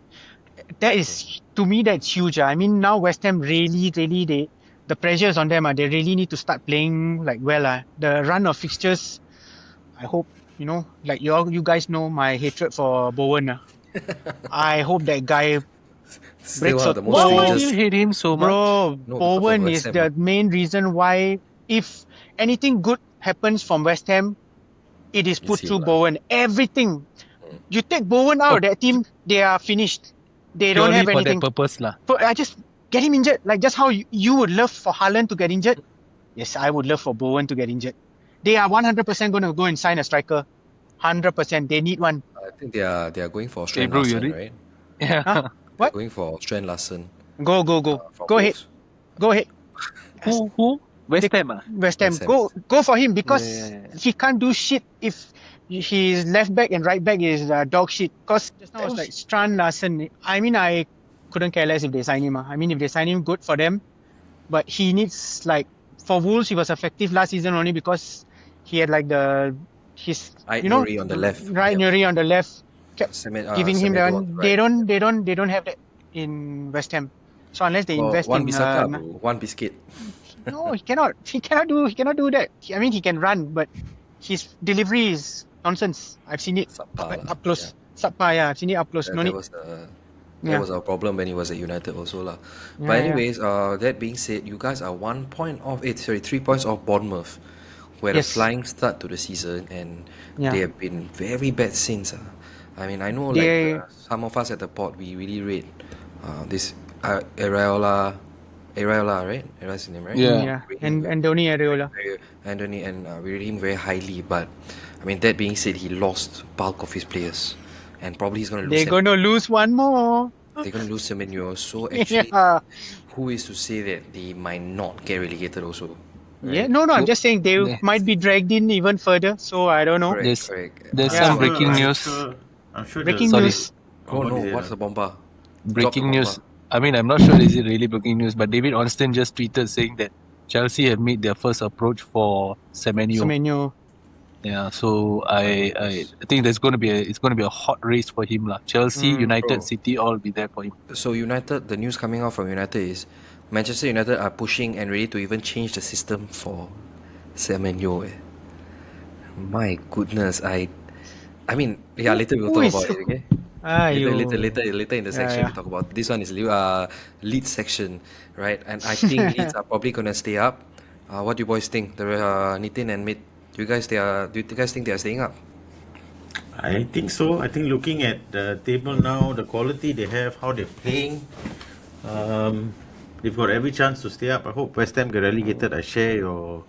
D: That is, to me, that's huge. I mean, now West Ham really, the pressure is on them. They really need to start playing like well. The run of fixtures, I hope, like you guys know my hatred for Bowen. I hope that guy breaks out.
B: Why do you hate him so much?
D: Bro, Bowen is the main reason why, if anything good happens from West Ham, it is put through Bowen. Everything. You take Bowen out of that team, they are finished. They don't have anything.
B: For that purpose lah.
D: I just get him injured. Like just how you would love for Haaland to get injured. Yes, I would love for Bowen to get injured. They are 100% going to go and sign a striker. 100%. They need one.
A: I think they are going for Strand Larsen, right?
B: Yeah.
D: Huh? What?
A: They're going for Strand Larsen.
D: Go. Go ahead. Go ahead.
B: Who? West Ham.
D: West Ham. Go for him, because he can't do shit if his left back and right back is dog shit. Because just now I was like, Strand Larsen. I mean, I couldn't care less if they sign him. I mean, if they sign him, good for them. But he needs, like, for Wolves, he was effective last season only because he had like
A: Nuri on the left.
D: Nuri on the left. Kept giving him the one.
A: Right.
D: They don't have that in West Ham. So unless they invest
A: one
D: in
A: Bissaka, one biscuit.
D: No, he cannot do that. I mean, he can run, but his delivery is nonsense. I've seen it up close. Subpar, I've seen it up close.
A: That was our problem when he was at United also lah. But anyways, that being said, you guys are 1 point off. 3 points off Bournemouth, who had a flying start to the season, and they have been very bad since. I mean, I know some of us at the pod, we really rate this Areola, right? That's his name, right?
D: Yeah. And Anthony Areola.
A: And we rate him very highly. But I mean, that being said, he lost bulk of his players. and probably he's going to lose.
D: They're going to lose one more.
A: They're going to lose Semenyo. So actually,
D: Yeah.
A: who is to say that they might not get relegated also?
D: Yeah,
A: Right?
D: no, I'm just saying they
B: Yeah.
D: might be dragged in even further. So I don't know.
A: Correct,
B: There's
A: correct.
B: there's
D: Yeah.
B: some breaking news.
C: I'm sure
D: Breaking
C: the-
D: news.
A: Oh
C: what
A: no,
C: is it,
A: what's the bomba?
B: Breaking
A: Drop the
B: news.
A: bomba.
B: I mean, I'm not sure is it really breaking news, but David Onston just tweeted saying that Chelsea have made their first approach for Semenyo.
D: Semenyo.
B: Yeah, so I think it's going to be a hot race for him lah. Chelsea, United,
A: Bro.
B: City all will be there for him.
A: So United, the news coming out from United is Manchester United are pushing and ready to even change the system for Semenyo. My goodness, I mean, yeah, later we'll
D: Who
A: talk
D: is-
A: about it, okay?
D: Aiyo.
A: Later in the section
D: yeah.
A: we talk about this one is Leeds section, right? And I think Leeds are probably gonna stay up. What do you boys think? The Nitin and Mith, do you guys think they are staying up?
C: I think so. I think looking at the table now, the quality they have, how they're playing, they've got every chance to stay up. I hope West Ham get relegated. I share your.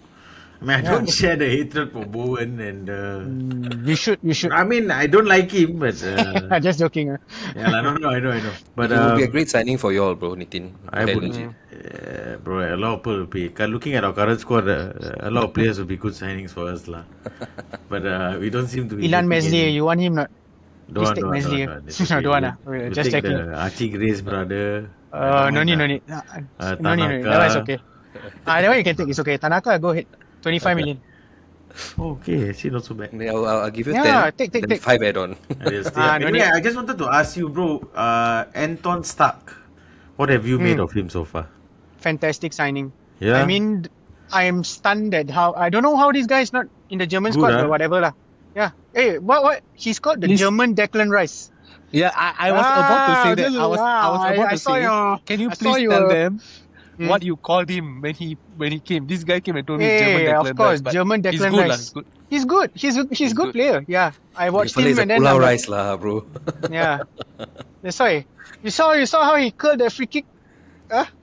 C: I mean, I don't share the hatred for Bowen and.
D: You should.
C: I mean, I don't like him, but.
D: Just joking.
C: Yeah, I know. But
A: It would be a great signing for you all, bro, Nitin.
C: I
A: Okay,
C: would,
A: legit.
C: bro. A lot of people will be looking at our current squad. A lot of players will be good signings for us, lah. But we don't seem to be.
D: Ilan
C: getting
D: Meslier,
C: any.
D: you want him not?
C: Don't
D: Please take Meslier.
C: It's okay.
D: Don't want ah.
C: We'll
D: Okay, just
C: take
D: checking.
C: the Archie Gray's brother.
D: No need. No need. That one is okay. That one you can take. It's okay. Tanaka, go ahead. 25 million.
C: Okay, actually not so bad.
A: I'll give you
D: Yeah,
A: 10.
D: take.
A: then 5 add-on.
D: No
C: Anyway,
D: need.
C: I just wanted to ask you, bro. Anton Stark, what have you made of him so far?
D: Fantastic signing.
C: Yeah.
D: I mean, I am stunned at how I don't know how this guy is not in the German
C: Good,
D: squad
C: huh?
D: or whatever lah. Yeah. Hey, what? He's called the
B: Please.
D: German Declan Rice.
B: Yeah, I was about to say that. I was about
D: I
B: to
D: saw
B: say.
D: your-
B: Can you
D: I saw
B: please
D: your-
B: tell them
D: Hmm.
B: what you called him when he came? This guy came and told me
D: Hey,
B: German Declan
D: of course,
B: Rice, but
D: German
B: he's
D: Declan
B: good lah.
D: Rice.
B: He's good.
D: He's good. He's good
B: good.
D: player. Yeah. I watched
A: Fella
D: him
A: is a
D: and then
A: pulau
D: I'm like,
A: rice lah, bro.
D: yeah. That's why. You saw how he curled the free kick?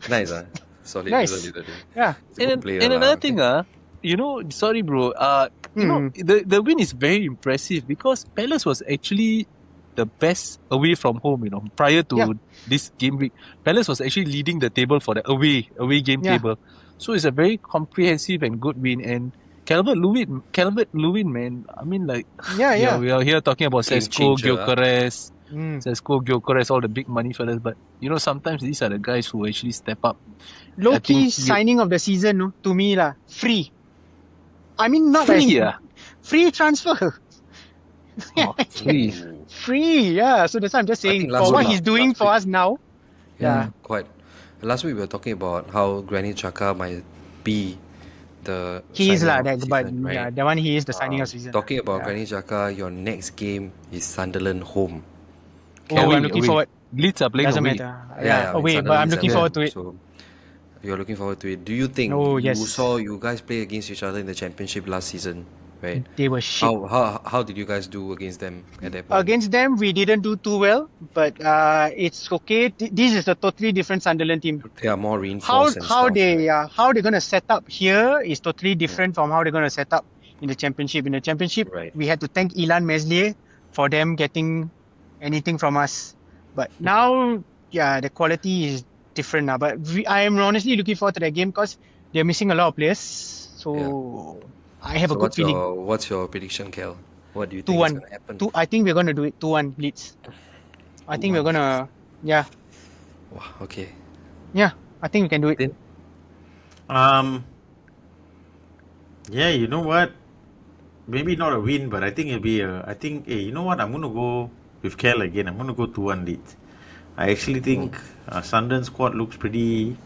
A: Nice, solid.
D: Nice.
A: Solid.
D: Yeah.
A: He's a good player
B: And
A: lah.
B: another thing, sorry, bro. The win is very impressive because Palace was actually the best away from home. Prior to
D: Yeah.
B: this game week, Palace was actually leading the table for the away game
D: Yeah.
B: table. So it's a very comprehensive and good win. And Calvin Lewin, man. I mean, like,
D: Yeah.
B: we are here talking about
A: Game
B: Sesko,
A: changer,
B: Gyökeres, all the big money fellas. But sometimes these are the guys who actually step up.
D: Low
B: I
D: key
B: think
D: signing of the season, no? To me lah. Free. I mean, not
B: Free,
D: like free transfer.
B: Free.
D: Free, yeah. So that's why I'm just saying
A: think
D: for
A: last
D: what
A: week-
D: he's doing
A: last
D: for us now. Yeah.
A: Quite. Last week we were talking about how Granit Xhaka might be the
D: He is
A: signing
D: lah,
A: of the
D: but
A: season, right?
D: yeah, that one he is the signing of season.
A: Talking about
D: Yeah.
A: Granit Xhaka, your next game is Sunderland home.
D: Oh,
B: Away,
D: I'm looking
B: away.
D: forward.
B: Leeds are playing
D: Doesn't
B: away.
D: matter.
A: Yeah,
D: Oh, wait, but I'm looking forward to it.
A: So you're looking forward to it. Do you think
D: Oh,
A: you
D: yes.
A: saw you guys play against each other in the championship last season, right?
D: They were shit.
A: How did you guys do against them at that point?
D: Against them, we didn't do too well, but it's okay. This is a totally different Sunderland team.
A: They are more reinforced. and
D: How
A: stuff, right?
D: how they're gonna set up here is totally different from how they're gonna set up in the championship. In the championship,
A: Right.
D: we had to thank Ilan Meslier for them getting anything from us. But now, yeah, the quality is different now. But I am honestly looking forward to that game because they're missing a lot of players. So I have a good feeling.
A: What's your prediction, Kel? What do you think is
D: 2-1.
A: going to happen?
D: I think we're gonna do it 2-1 Leeds. I think we're gonna, yeah,
A: Wow, okay.
D: I think we can do it.
A: Then-
C: Yeah, you know what? Maybe not a win, but I think it'll be a. I think, hey, you know what? I'm gonna go with Kel again. I'm gonna go 2-1 Leeds. I actually think Sunderland's squad looks pretty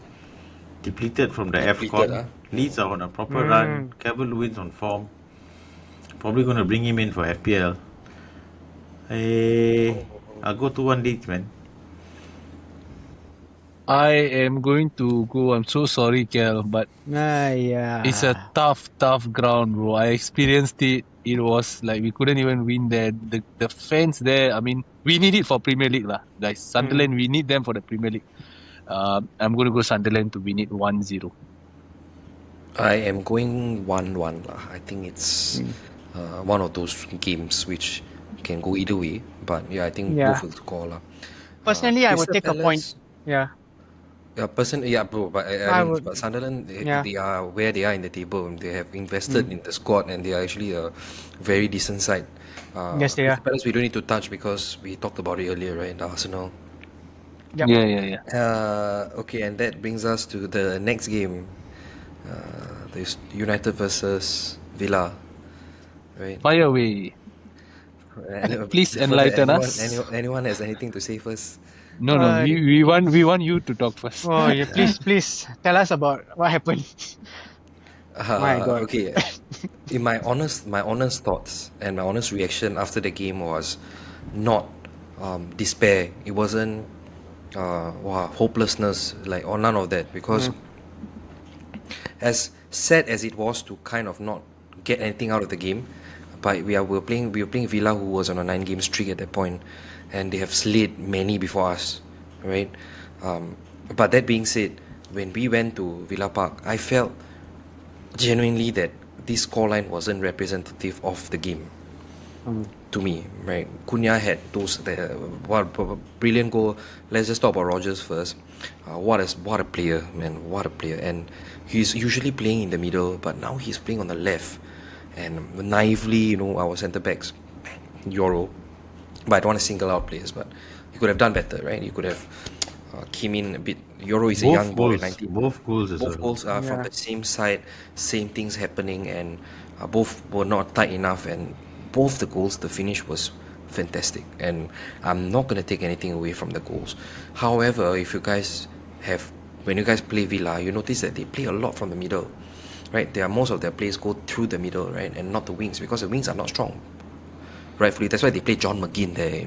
C: depleted from the
A: Depleted,
C: AFCON.
A: huh?
C: Leeds are on a proper run. Calvin Lewin's on form. Probably gonna bring him in for FPL. I'll go 2-1 Leeds, man.
B: I am going to go. I'm so sorry, Kel, but
D: Yeah.
B: it's a tough ground, bro. I experienced it. It was like we couldn't even win there. The fans there, I mean, we need it for Premier League, lah, guys. Sunderland, we need them for the Premier League. I'm going to go Sunderland to win it 1-0.
A: I am going 1-1 lah. I think it's one of those games which can go either way. But yeah, I think
D: Yeah.
A: both will score lah.
D: Personally, I would
A: Crystal
D: take a point.
A: Palace.
D: Yeah.
A: Yeah, bro. But I
D: I
A: mean,
D: would.
A: but Sunderland,
D: Yeah.
A: they are where they are in the table. They have invested in the squad, and they are actually a very decent side.
D: Yes, they are.
A: Crystal Palace, we don't need to touch because we talked about it earlier, right? The Arsenal.
D: Yep.
B: Yeah.
A: Okay, and that brings us to the next game. There's United versus Villa, right?
B: Fire away. Please
A: Before that,
B: enlighten us.
A: anyone has anything to say first?
B: No.
D: Uh,
B: We want you to talk first.
D: Oh, yeah. Please tell us about what happened. My God.
A: Okay. In my honest thoughts and my honest reaction after the game was not despair. It wasn't hopelessness, like, or none of that, because as sad as it was to kind of not get anything out of the game, but we were playing Villa, who was on a 9-game streak at that point, and they have slayed many before us, right? But that being said, when we went to Villa Park, I felt genuinely that this scoreline wasn't representative of the game. To me, right? Cunha had what brilliant goal. Let's just talk about Rodgers first. What a player, man! What a player! And he's usually playing in the middle, but now he's playing on the left. And naively, our centre backs, Euro. But I don't want to single out players, but he could have done better, right? He could have came in a bit. Euro is a young boy, 19.
C: Both goals as
A: Both
C: well.
A: goals are from the same side, same things happening, and both were not tight enough. And both the goals, the finish was fantastic. And I'm not going to take anything away from the goals. However, if you guys when you guys play Villa, you notice that they play a lot from the middle, right? Most of their plays go through the middle, right, and not the wings, because the wings are not strong. Rightfully, that's why they play John McGinn there,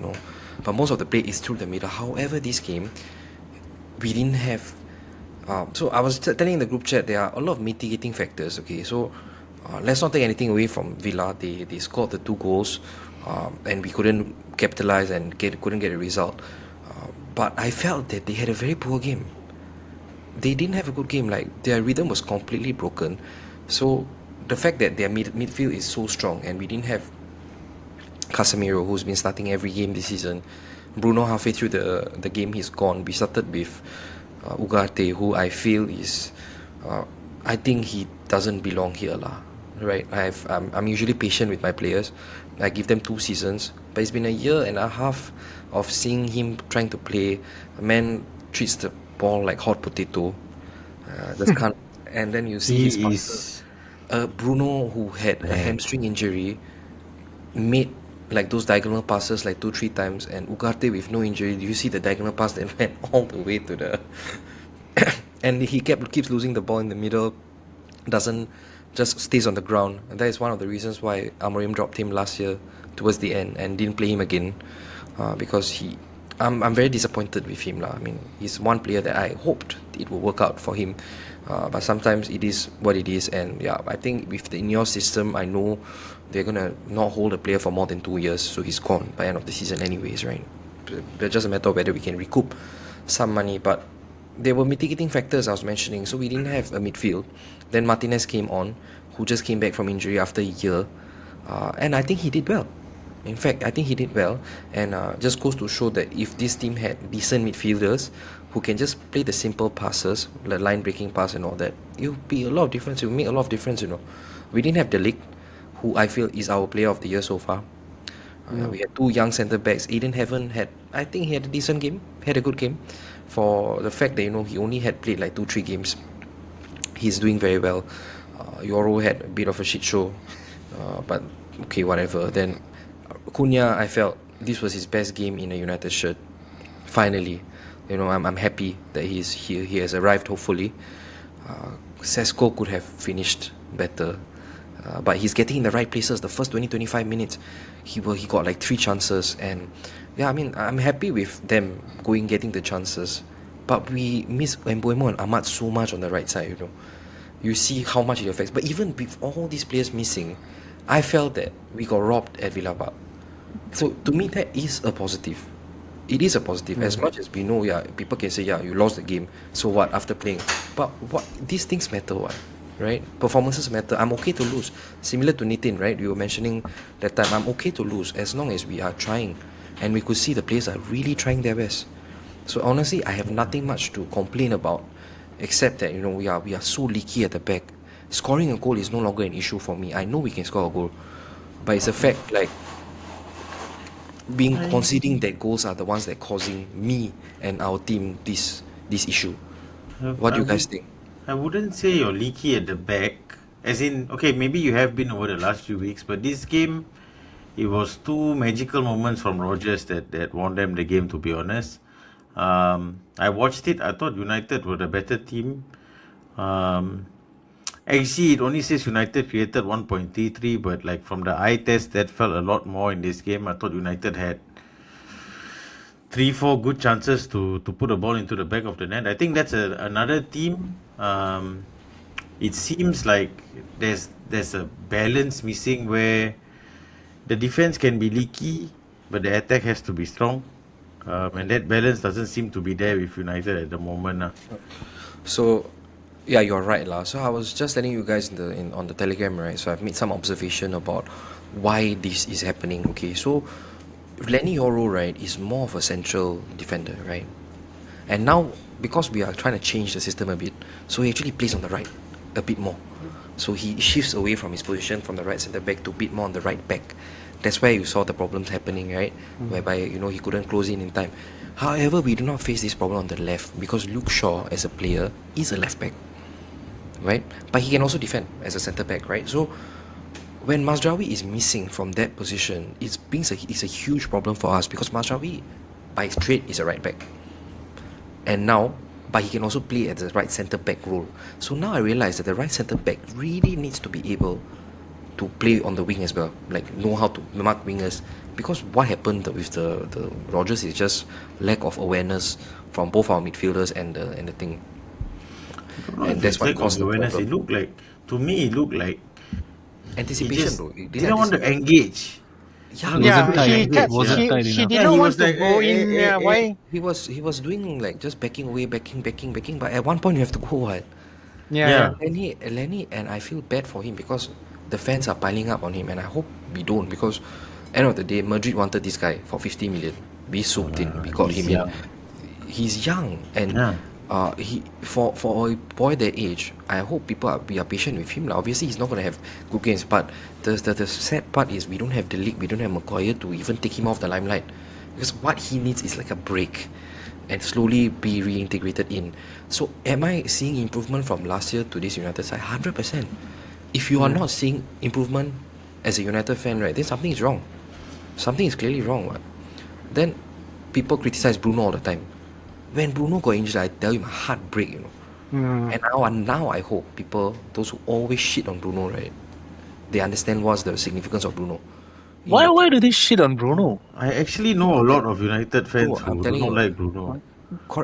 A: But most of the play is through the middle. However, this game, we didn't have. So I was telling in the group chat, there are a lot of mitigating factors. Okay, so let's not take anything away from Villa. They scored the 2 goals, and we couldn't capitalize and couldn't get a result. But I felt that they had a very poor game. They didn't have a good game. Like, their rhythm was completely broken. So the fact that their midfield is so strong, and we didn't have Casemiro, who's been starting every game this season. Bruno, halfway through the game, he's gone. We started with Ugarte, who I feel is, I think he doesn't belong here lah. Right? I'm usually patient with my players. I give them 2 seasons, but it's been a year and a half of seeing him trying to play. A man treats the ball like hot potato. Just can't. And then you see his passes. Bruno, who had a hamstring injury, made like those diagonal passes like 2-3 times, and Ugarte with no injury, do you see the diagonal pass that went all the way to the and he keeps losing the ball in the middle, doesn't, just stays on the ground, and that is one of the reasons why Amorim dropped him last year towards the end and didn't play him again, because I'm very disappointed with him lah. I mean, he's one player that I hoped it would work out for him, but sometimes it is what it is. And yeah, I think in your system, I know they're gonna not hold a player for more than 2 years, so he's gone by end of the season anyways, right? It's just a matter of whether we can recoup some money. But there were mitigating factors I was mentioning. So we didn't have a midfield. Then Martinez came on, who just came back from injury after a year, and I think he did well. In fact, I think he did well, and just goes to show that if this team had decent midfielders who can just play the simple passes, the line breaking pass and all that, it would be a lot of difference. It would make a lot of difference, We didn't have De Ligt, who I feel is our player of the year so far. We had 2 young centre backs. Eden Heaven I think he had a decent game, had a good game, for the fact that he only had played like 2-3 games. He's doing very well. Yoro had a bit of a shit show, but okay, whatever. Then Cunha, I felt this was his best game in a United shirt. Finally, I'm happy that he's here. He has arrived. Hopefully, Sesko could have finished better, but he's getting in the right places. The first 20-25 minutes, he got like 3 chances, and yeah, I mean, I'm happy with them getting the chances. But we miss Mbeumo and Ahmad so much on the right side. You see how much it affects. But even with all these players missing, I felt that we got robbed at Villa Park. So to me, that is a positive. It is a positive. As much as we know, people can say, you lost the game. So what after playing? But what these things matter, what? right? Performances matter. I'm okay to lose. Similar to Nitin, right? You were mentioning that time. I'm okay to lose as long as we are trying, and we could see the players are really trying their best. So honestly, I have nothing much to complain about, except that we are so leaky at the back. Scoring a goal is no longer an issue for me. I know we can score a goal, but it's a fact like conceding that goals are the ones that causing me and our team this issue. What do you guys think?
C: I wouldn't say you're leaky at the back. As in, okay, maybe you have been over the last few weeks, but this game, it was two magical moments from Rodgers that won them the game, to be honest. I watched it. I thought United were the better team. Actually, it only says United created 1.33, but like from the eye test, that felt a lot more in this game. I thought United had 3-4 good chances to put a ball into the back of the net. I think that's another team. It seems like there's a balance missing where the defense can be leaky, but the attack has to be strong. And that balance doesn't seem to be there with United at the moment.
A: So, yeah, you're right, lah. So I was just telling you guys on the Telegram, right? So I've made some observation about why this is happening. Okay, so Lenny Yoro, right, is more of a central defender, right? And now, because we are trying to change the system a bit, so he actually plays on the right a bit more. So he shifts away from his position from the right centre back to a bit more on the right back. That's where you saw the problems happening, right? Whereby, he couldn't close in time. However, we do not face this problem on the left because Luke Shaw, as a player, is a left back, right? But he can also defend as a centre back, right? So when Mazraoui is missing from that position, it's a huge problem for us because Mazraoui, by trade, is a right back. And now, but he can also play at the right centre back role. So now I realise that the right centre back really needs to be able to play on the wing as well, like know how to mark wingers. Because what happened with the Rodgers is just lack of awareness from both our midfielders and the thing. And that's what caused the problem.
C: It looked like, to me, it looked like
A: anticipation, bro.
C: He didn't want to engage.
D: Yeah, he didn't want to go in. Why?
A: He was doing like just backing away, backing. But at one point you have to go. What?
D: Yeah.
A: Lenny, and I feel bad for him because the fans are piling up on him, and I hope we don't, because end of the day, Madrid wanted this guy for 50 million. We soaked in, we got him in. He's young, and he for a boy that age, I hope people we are patient with him. Obviously, he's not going to have good games, but the sad part is we don't have the league, we don't have Maguire to even take him off the limelight, because what he needs is like a break and slowly be reintegrated in. So am I seeing improvement from last year to this United side? 100%. If you are not seeing improvement as a United fan, right, then something is wrong. Something is clearly wrong. Right? Then people criticize Bruno all the time. When Bruno got injured, I tell you, my heart break, And now I hope people, those who always shit on Bruno, right, they understand what's the significance of Bruno.
B: Why do they shit on Bruno?
C: I actually know a lot of United fans who do not like Bruno.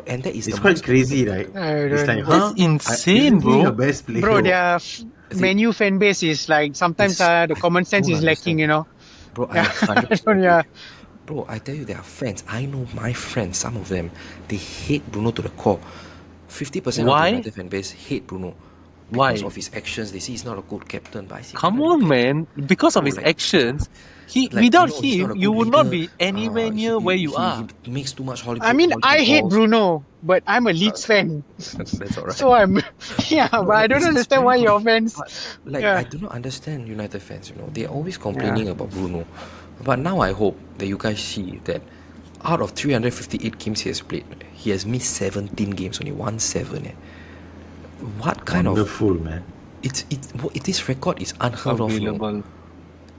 A: And that is
C: it's quite crazy, right?
D: It's
C: like,
B: that's insane, bro.
C: The best player?
D: Bro, their Man U fan base is like sometimes the common sense is lacking,
A: Bro, Bro, I tell you, there are fans. I know my friends, some of them, they hate Bruno to the core. 50% of the United fan base hate Bruno. Because of his actions. They see he's not a good captain. But I see,
B: come on, man. Because of his actions, without him, you would not be anywhere near where you are.
A: He makes too much holiday.
D: I mean, I hate Bruno, but I'm a Leeds fan.
A: That's alright.
D: So but I don't understand why your fans.
A: I do not understand United fans. They're always complaining about Bruno. But now I hope that you guys see that out of 358 games he has played, he has missed 17 games, only 1-7. What kind
C: Wonderful, man.
A: This record is unheard of.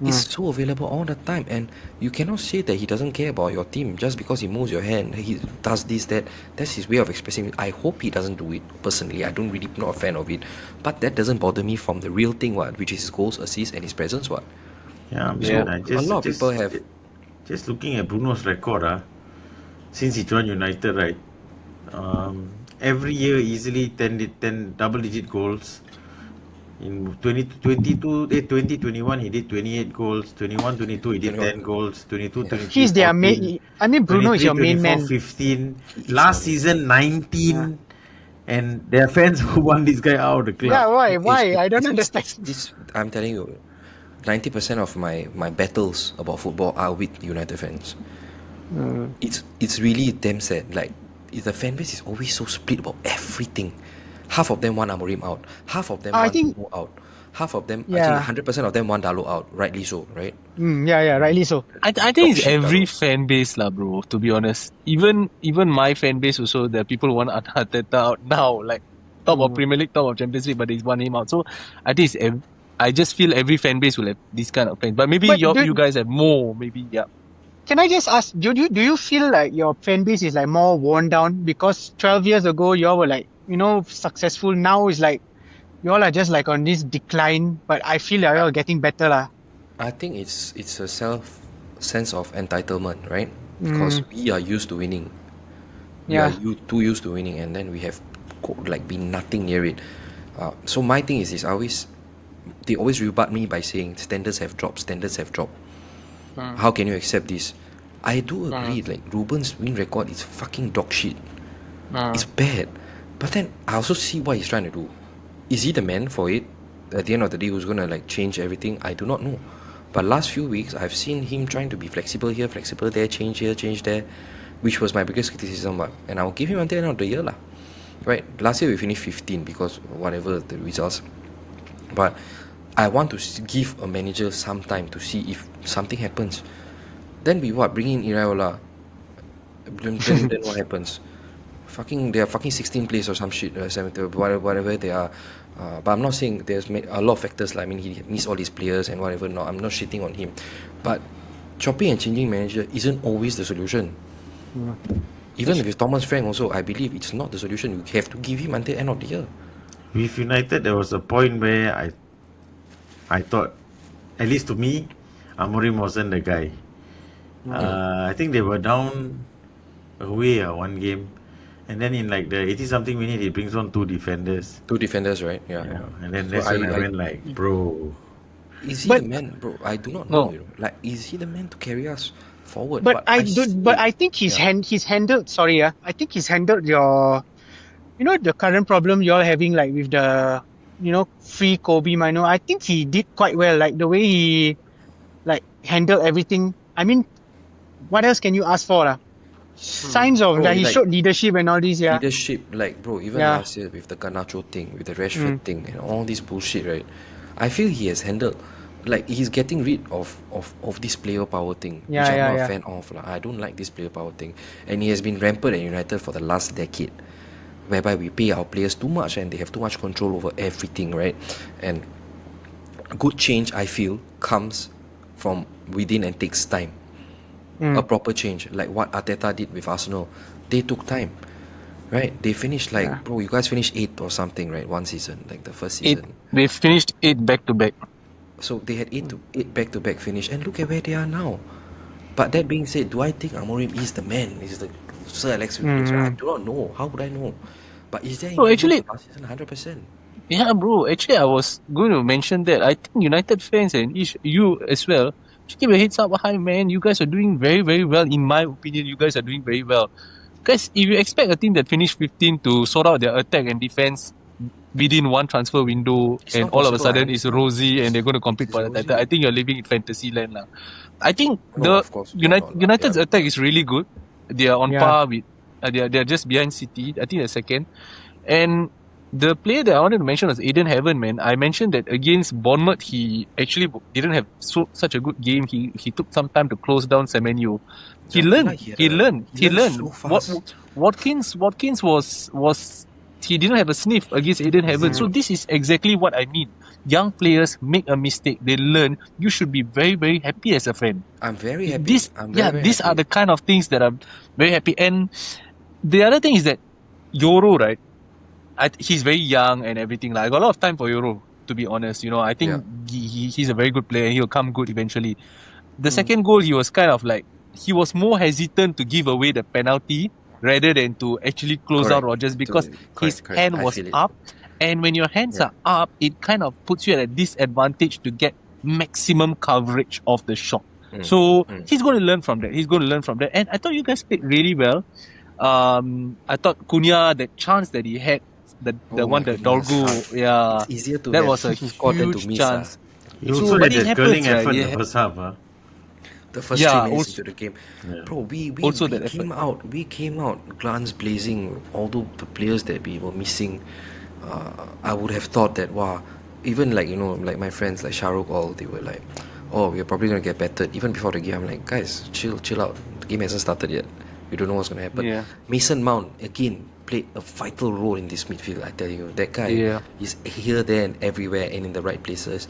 A: It's so available all the time, and you cannot say that he doesn't care about your team just because he moves your hand. He does this, that. That's his way of expressing it. I hope he doesn't do it personally. I don't really not a fan of it, but that doesn't bother me from the real thing, which is his goals, assists, and his presence.
C: Yeah,
A: a lot of people have.
C: Just looking at Bruno's record, since he joined United, right? Every year easily 10 double-digit goals. In 2021 he did 28 goals. 21-22 he did 10 goals. 22-23
D: he's their main. I mean, Bruno is your main man.
C: 15. Last season 19. and there are fans who want this guy out of the club.
D: Yeah, why?
A: It's-
D: Why?
A: it's-
D: I don't
A: it's-
D: understand.
A: I'm telling you, 90% of my battles about football are with United fans. It's really damn sad. Like, the fan base is always so split about everything. Half of them want Amorim out. Half of them
D: I
A: want
D: think-
A: Timo out. Half of them,
D: Yeah.
A: I think 100% of them want Dalo out. Rightly so, right?
D: Yeah, rightly so.
B: I think it's
A: shit,
B: every
A: Dalo.
B: fan base lah, bro. To be honest, even my fan base also, there are people who want Arteta out now, like top of Premier League, top of Champions League, but they want him out. So I think I just feel every fan base will have this kind of fans. But maybe
D: But
B: you guys have more. Maybe yeah.
D: Can I just ask, do you feel like your fan base is like more worn down? Because 12 years ago, y'all were like, successful. Now it's like, y'all are just like on this decline, but I feel like y'all getting better lah.
A: I think it's a sense of entitlement, right? Because we are used to winning. We
D: Yeah.
A: are too used to winning, and then we have been nothing near it. So my thing is they always rebut me by saying standards have dropped. How can you accept this? I do agree. Like, Ruben's win record is fucking dog shit. It's bad. But then I also see what he's trying to do. Is he the man for it? At the end of the day, who's gonna change everything? I do not know. But last few weeks, I've seen him trying to be flexible here, flexible there, change here, change there, which was my biggest criticism. And I'll give him until the end of the year lah. Right? Last year we finished 15 because whatever the results. But I want to give a manager some time to see if something happens. Then we bring in Iraola. Then what happens? They are fucking 16th place or some shit, 7th, whatever they are. But I'm not saying there's a lot of factors. Like, I mean, he needs all these players and whatever. No, I'm not shitting on him. But chopping and changing manager isn't always the solution. Even with Thomas Frank also, I believe it's not the solution. You have to give him until end of the year.
C: With United, there was a point where I thought, at least to me, Amorim wasn't the guy. I think they were down away one game, and then in like the 80-something minute, he brings on two defenders.
A: Two defenders, right? Yeah.
C: And then
A: So
C: that's when I
A: I-
C: went like, bro.
A: Is he
D: But-
A: the man, bro? I do not
B: No.
A: know. Like, is he the man to carry us forward?
D: But I think he's handled. Sorry, I think he's handled your, the current problem you're having, like with the, free Kobe Mino. I think he did quite well. Like the way he, handled everything. I mean, what else can you ask for, lah? Signs of
A: Bro,
D: he
A: like-
D: showed leadership and all this. Yeah.
A: leadership, like, bro, even
D: Yeah.
A: last year with the Garnacho thing, with the Rashford thing, and all this bullshit, right? I feel he has handled, like, he's getting rid of this player power thing,
D: Yeah,
A: which I'm
D: yeah,
A: not
D: yeah.
A: a fan of. I don't like this player power thing, and he has been rampant at United for the last decade, whereby we pay our players too much and they have too much control over everything, right? And good change, I feel, comes from within and takes time. A proper change, like what Arteta did with Arsenal, they took time, right? They finished bro, you guys finished 8th or something, right? One season, like the first
B: Eight.
A: season.
B: They finished 8 back to back.
A: So they had 8 back-to-back finish, and look at where they are now. But that being said, do I think Amorim is the man? Is the Sir Alex Ferguson? I do not know. How would I know? But is there?
B: No, actually-
A: last season 100%.
B: Yeah, bro. Actually, I was going to mention that. I think United fans and you as well, just keep your heads up high, man. You guys are doing very, very well. In my opinion, you guys are doing very well. Guys, if you expect a team that finished 15 to sort out their attack and defense within one transfer window,
A: It's
B: and
A: not
B: all of a
A: possible,
B: sudden
A: I
B: it's
A: understand.
B: rosy and they're going to compete
A: It's
B: for the
A: rosy.
B: title, I think you're living in fantasy land, lah. I think
A: No, of course, we are not, lah.
B: United's
A: Yeah.
B: attack is really good. They are on
D: Yeah.
B: par with. They're just behind City. I think they're second. And the player that I wanted to mention was Aiden Heaven, man. I mentioned that against Bournemouth, he actually didn't have such a good game. He took some time to close down Semenyo. He
A: Yeah, I feel
B: learned.
A: like
B: He learned.
A: he learned so fast.
B: Watkins was he didn't have a sniff against Aiden Heaven. So this is exactly what I need. Young players make a mistake, they learn. You should be very, very happy as a fan.
A: I'm very happy.
B: These
A: I'm very, very
B: these are
A: happy.
B: the kind of things that I'm very happy. And the other thing is that Euro, right? He's very young and everything. Like, I got a lot of time for Euro, to be honest. I think he's a very good player. He'll come good eventually. The second goal, he was kind of like, he was more hesitant to give away the penalty rather than to actually close
A: Correct.
B: out Rodgers because his
A: Correct.
B: hand
A: I
B: was
A: feel it.
B: up. And when your hands
A: Yeah.
B: are up, it kind of puts you at a disadvantage to get maximum coverage of the shot. So he's going to learn from that. And I thought you guys played really well. I thought Cunha, that chance that he had the
A: Oh
B: one
A: my
B: that
A: goodness.
B: Dorgu, yeah,
A: It's easier to
B: that
A: have
B: was a
A: score than to
B: huge
A: miss.
B: chance.
C: You
B: So,
C: also
B: but
C: had
B: it
C: that curling
B: happens, right?
C: effort in the first half.
A: The first
B: Yeah,
A: 3 minutes
B: also,
A: into the game,
C: Yeah.
A: bro,
B: also
A: we
B: that effort.
A: came out guns blazing. Although the players that we were missing, I would have thought that wow, even like like my friends like Shahrukh, all they were like, oh, we're probably gonna get battered. Even before the game, I'm like, guys, chill out. The game hasn't started yet. We don't know what's gonna happen.
B: Yeah,
A: Mason Mount again played a vital role in this midfield. I tell you, that guy
B: yeah.
A: is here, there, and everywhere, and in the right places.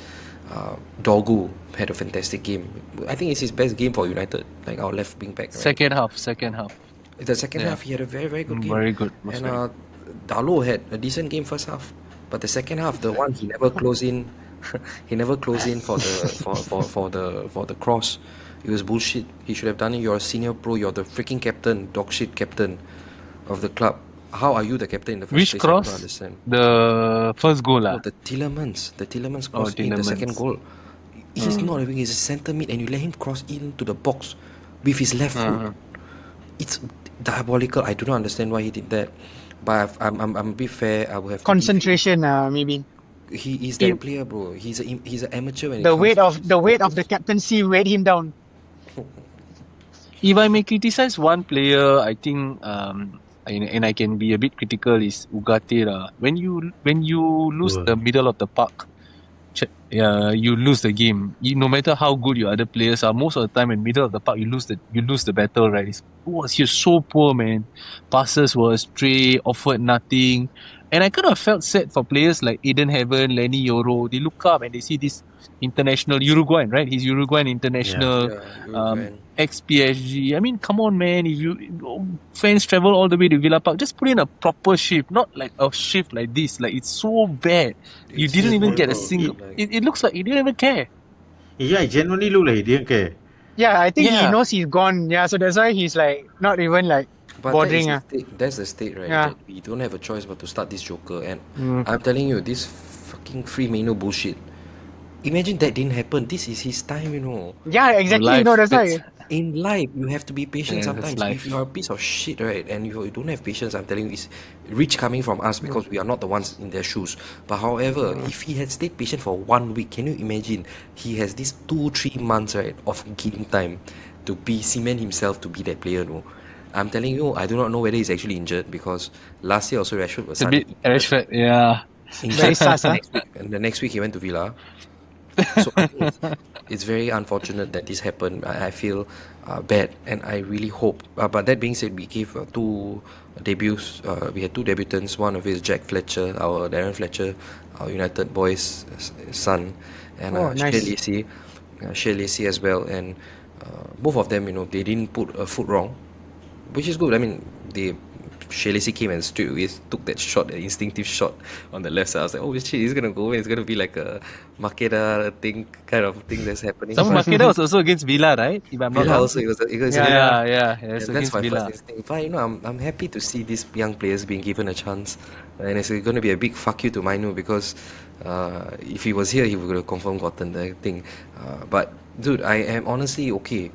A: Dorgu had a fantastic game. I think it's his best game for United, like our left wing back, right?
B: Second half.
A: The second
B: Yeah,
A: half, he had a very, very good game.
B: very good. Was
A: And
B: very good.
A: Dalo had a decent game first half. But the second half, the one he never closed in, he never closed in for the for the cross. It was bullshit. He should have done it. You're a senior pro. You're the freaking captain, dog shit captain of the club. How are you the captain in the first
B: Which
A: place? I don't
B: cross?
A: understand.
B: The first goal,
A: No, the Tillemans
B: Oh,
A: cross in the second
B: Tillemans.
A: goal. He's not having he's a centre mid, and you let him cross into the box with his left foot. It's diabolical. I do not understand why he did that. But I'm a bit fair. I will have to give
D: Concentration, maybe.
A: him- He is that player, bro. He's an amateur when it
D: The
A: comes
D: weight
A: to
D: of the captaincy weighed him down.
B: If I may criticize one player, I think and I can be a bit critical is Ugarte lah. When you lose the middle of the park, you lose the game. No matter how good your other players are, most of the time in middle of the park you lose the battle, right? He was so poor, man. Passes were astray, offered nothing. And I kind of felt sad for players like Eden Heaven, Lenny Yoro. They look up and they see this international Uruguayan, right? He's Uruguayan international,
A: Uruguayan.
B: ex-PSG. I mean, come on, man. If fans travel all the way to Villa Park, just put in a proper shift, not like a shift like this. Like, it's so bad. You
A: It's
B: didn't even get a
A: horrible.
B: single.
A: Like-
B: It looks like you didn't even care.
C: Yeah, it genuinely looked like he didn't care.
D: Yeah, I think he
B: Yeah.
D: knows he's gone. Yeah, so that's why he's like not even like
A: But
D: bordering.
A: that's the state, right?
D: Yeah.
A: That we don't have a choice but to start this joker. And
D: Mm.
A: I'm telling you, this fucking free Mano bullshit. Imagine that didn't happen. This is his time,
D: Yeah, exactly.
B: Life,
D: No, that's why.
B: that's-
A: In life, you have to be patient
B: Yeah, that's
A: sometimes.
B: life.
A: If you're a piece of shit, right, and you don't have patience, I'm telling you, it's rich coming from us because we are not the ones in their shoes. But however, if he had stayed patient for 1 week, can you imagine? He has these 2-3 months, right, of game time to cement himself to be that player, no? I'm telling you, I do not know whether he's actually injured because last year also Rashford was
B: It's a bit
A: suddenly
B: Rashford, yeah.
D: Very sus, huh?
A: and the next week he went to Villa. So I think it's very unfortunate that this happened. I feel bad, and I really hope. But that being said, we gave 2 debuts. We had 2 debutants. One of it is Jack Fletcher, our Darren Fletcher, our United boys' son, and
D: Oh, nice.
A: Shea Lacey as well. And both of them, they didn't put a foot wrong, which is good. I mean, Shea Lacey came and straight away took that shot, an instinctive shot on the left side. I was like, oh shit, he's gonna go in. It's gonna be like a Makeda kind of thing that's happening.
B: Some Makeda was also against Villa, right? If I'm not
A: Villa
B: wrong.
A: also, it was
B: Yeah.
A: and
B: It's
A: that's
B: against
A: my
B: Villa.
A: first instinct. But I'm happy to see these young players being given a chance, and it's going to be a big fuck you to Mainu because if he was here, he would have confirmed gotten the thing. But dude, I am honestly okay.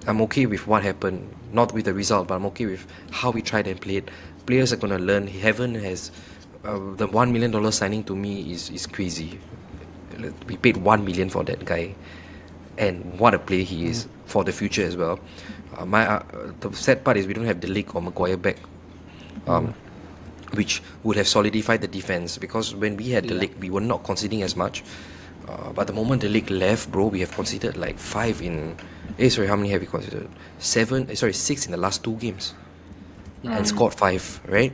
A: I'm okay with what happened, not with the result, but I'm okay with how we tried and played. Players are gonna learn. Heaven has the $1 million signing to me is crazy. We paid 1 million for that guy, and what a player he is for the future as well. The sad part is we don't have De Ligt or Maguire back, which would have solidified the defense because when we had De Ligt, we were not conceding as much. But the moment De Ligt left, bro, we have conceded like 5 in. How many have we considered? 6 in the last 2 games, and scored 5. Right?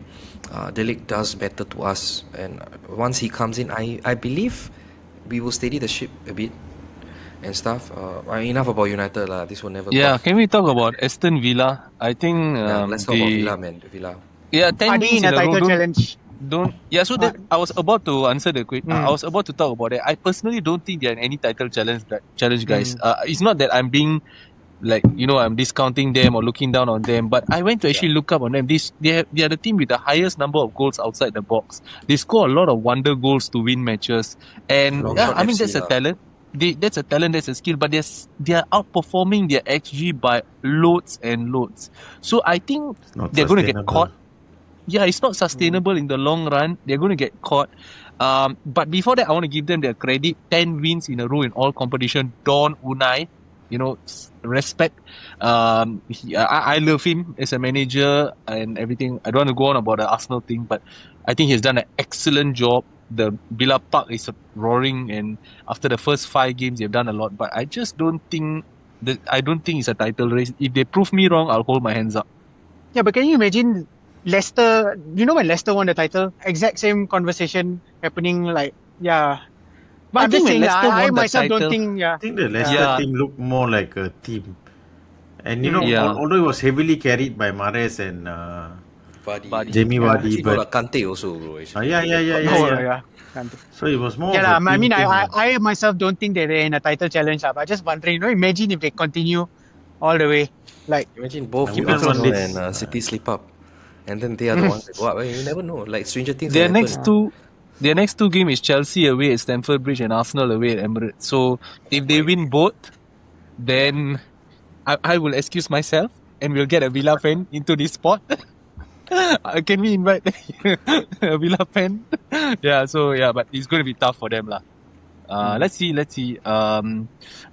A: De Ligt does better to us, and once he comes in, I believe we will steady the ship a bit and stuff. Enough about United lah. This will never.
B: Yeah, can we talk about Aston Villa? I think
A: Let's talk about Villa, man. Villa.
B: Yeah, 10
D: Are
B: games
D: they in a
B: in a row.
D: title challenge?
B: So that I was about to answer the question. I was about to talk about it. I personally don't think they're in any title challenge, guys. It's not that I'm being like, I'm discounting them or looking down on them, but I went to actually look up on them. They are the team with the highest number of goals outside the box. They score a lot of wonder goals to win matches, and
A: Long shot FC
B: that's a
A: lah.
B: talent. That's a talent, that's a skill, but they are outperforming their XG by loads and loads. So I think
C: Not
B: they're going to get
C: sustainable.
B: caught. it's not sustainable in the long run. They're going to get caught. But before that, I want to give them their credit. 10 wins in a row in all competition. Don Unai, respect. I love him as a manager and everything. I don't want to go on about the Arsenal thing, but I think he's done an excellent job. The Villa Park is roaring, and after the first 5 games, they've done a lot. But I just don't think it's a title race. If they prove me wrong, I'll hold my hands up.
D: Yeah, but can you imagine Leicester? You know when Leicester won the title, exact same conversation happening. Like, yeah. But
B: I
D: I'm
B: think
D: just
B: when
D: saying,
B: Leicester
D: I
B: won the
D: myself don't
B: title-
D: think. Yeah.
C: I think the Leicester
B: Yeah.
C: team looked more like a team. And
B: Yeah.
C: although it was heavily carried by Mahrez and
A: Vardy.
C: Jamie
D: Yeah.
C: Vardy,
A: Actually, no,
C: but
A: like Kante also, bro. Actually.
C: yeah.
D: Can't.
C: So it was more
D: Yeah,
C: of
D: lah.
C: a team
D: I mean,
C: thing.
D: I myself don't think they're in a title challenge. But just wondering, imagine if they continue all the way. Like,
A: Imagine both
C: I wouldn't
A: Arsenal
C: want
A: and
C: this.
A: City slip up, and then they are the ones that go up. You never know. Like stranger things
B: Their
A: will
B: next
A: happen.
B: their next two games is Chelsea away at Stamford Bridge and Arsenal away at Emirates. So if they win both, then I will excuse myself and we'll get a Villa fan into this spot. Can we invite a Villa fan? But it's going to be tough for them lah. Let's see.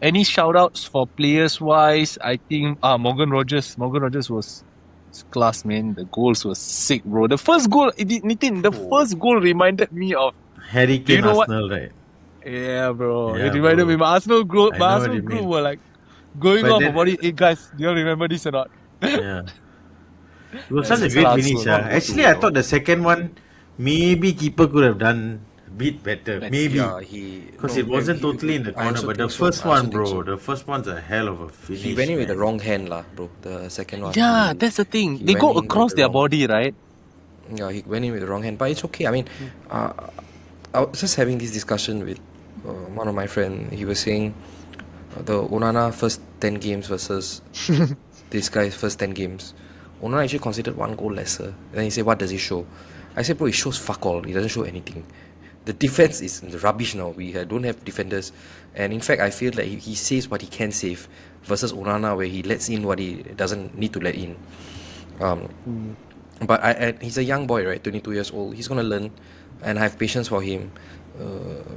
B: Any shout outs for players wise? I think Morgan Rogers was class, man. The goals were sick, bro. The first goal, Nitin, first goal reminded me of
C: Harry
B: Do you
C: Kane
B: know what?
C: Arsenal, right?
B: Yeah, bro.
C: Yeah,
B: it reminded
C: bro.
B: me. My Arsenal group,
C: I know what you
B: group
C: mean.
B: were like going
C: But
B: off
C: then-
B: about it. Hey guys, do you all remember this or not?
C: Yeah. It was such a
B: That's
C: great
B: class,
C: finish.
B: bro.
C: Actually, I thought the second one, maybe keeper could have done a bit better. Maybe.
A: Yeah,
C: Because it wasn't totally in the
A: I
C: corner.
A: also
C: But the
A: think so.
C: first
A: I also
C: one,
A: think
C: bro,
A: so.
C: the first one's a hell of a finish.
A: He went in with the
C: man.
A: wrong hand, lah, bro. The second one.
B: Yeah,
A: he-
B: that's the thing.
A: he
B: They
A: went
B: go
A: in with
B: across
A: the
B: their
A: wrong-
B: body, right?
A: Yeah, he went in with the wrong hand, but it's okay. I mean, I was just having this discussion with one of my friend. He was saying the Onana first 10 games versus this guy's first 10 games. Onana actually considered 1 goal lesser. Then he said, what does it show? I said, bro, it shows fuck all. It doesn't show anything. The defense is rubbish now. We don't have defenders. And in fact, I feel that he saves what he can save versus Onana where he lets in what he doesn't need to let in. But he's a young boy, right? 22 years old. He's going to learn, and I have patience for him.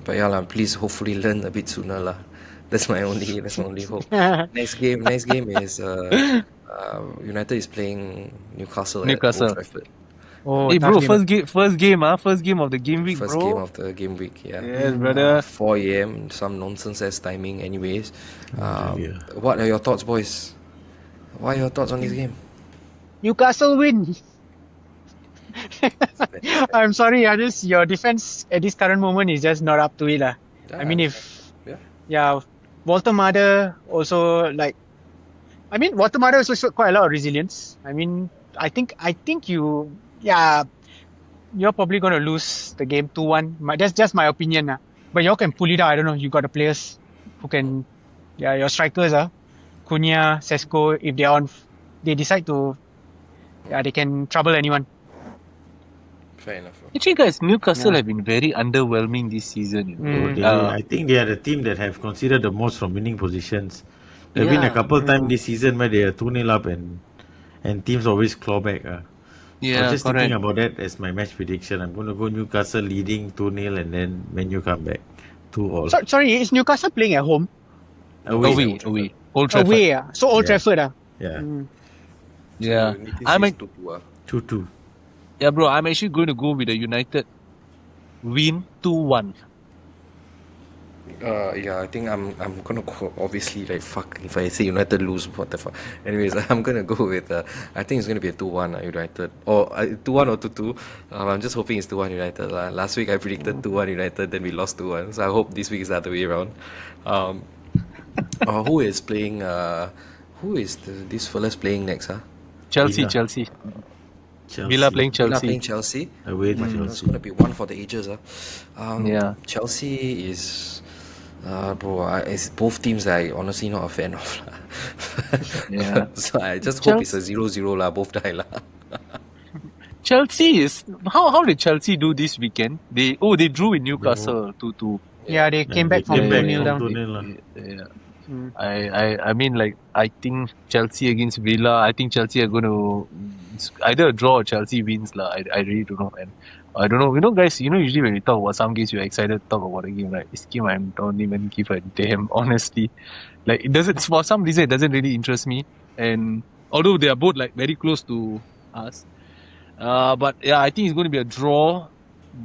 A: But yeah, lah, please hopefully learn a bit sooner. Lah. That's my only hope. Next game is United is playing Newcastle.
B: Newcastle.
A: At Old Trafford.
D: oh,
B: Hey
D: tough
B: bro,
D: game.
B: first game of the game week,
A: First
B: bro.
A: game of the game week, yeah.
B: Yes, brother.
A: 4 a.m. Some nonsense as timing, anyways.
C: yeah.
A: What are your thoughts, boys? What are your thoughts on this game?
D: Newcastle win. I'm sorry, your defense at this current moment is just not up to it. I mean, Walter Mada also Walter Mada also showed quite a lot of resilience. I mean, I think you're probably going to lose the game 2-1. That's just my opinion. But y'all can pull it out. I don't know. You got the players who can, your strikers, Cunha, Sesko, if they're on, they decide to, they can trouble anyone.
A: Fair enough.
B: Actually, guys, Newcastle have been very underwhelming this season.
C: I think they are the team that have considered the most from winning positions. There have been a couple times this season where they are 2-0 up and teams always claw back. I was just thinking about that as my match prediction. I'm going to go Newcastle leading 2-0 and then Man U come back 2-2.
D: Sorry, is Newcastle playing at home?
B: Away. Old Trafford.
D: Away, so Old
C: Yeah.
D: Trafford.
C: Yeah,
B: Yeah.
A: I'm
B: I'm
C: 2-2.
B: Yeah, bro, I'm actually going to go with the United win 2-1.
A: I think I'm gonna go, obviously, like, fuck, if I say United lose, what the fuck. Anyways, I'm gonna go with I think it's gonna be a 2-1 United, or 2-1 or 2-2. I'm just hoping it's 2-1 United. Last week I predicted 2-1 United, then we lost 2-1, so I hope this week is the other way around. Who is playing this fella's playing next?
B: Chelsea.
C: Chelsea.
B: Villa playing
A: Villa
B: Chelsea.
A: playing Chelsea.
C: Away to
A: It's
C: Chelsea.
A: gonna be one for the ages.
B: Yeah.
A: Chelsea is, it's both teams that I honestly not a fan of.
B: Yeah.
A: So I just hope it's a 0-0 lah, both die lah.
B: Chelsea is how did Chelsea do this weekend? They drew in Newcastle 2-2.
D: Yeah, they came back from 2-0 down.
C: 2-0.
B: Yeah. I mean, like, I think Chelsea against Villa, I think Chelsea are going to it's either a draw or Chelsea wins lah. I really don't know, man. I don't know. Guys. Usually when we talk about some games, you're excited to talk about a game. Right? This game, I don't even give a damn. Honestly, like it doesn't. For some reason, it doesn't really interest me. And although they are both like very close to us, but yeah, I think it's going to be a draw,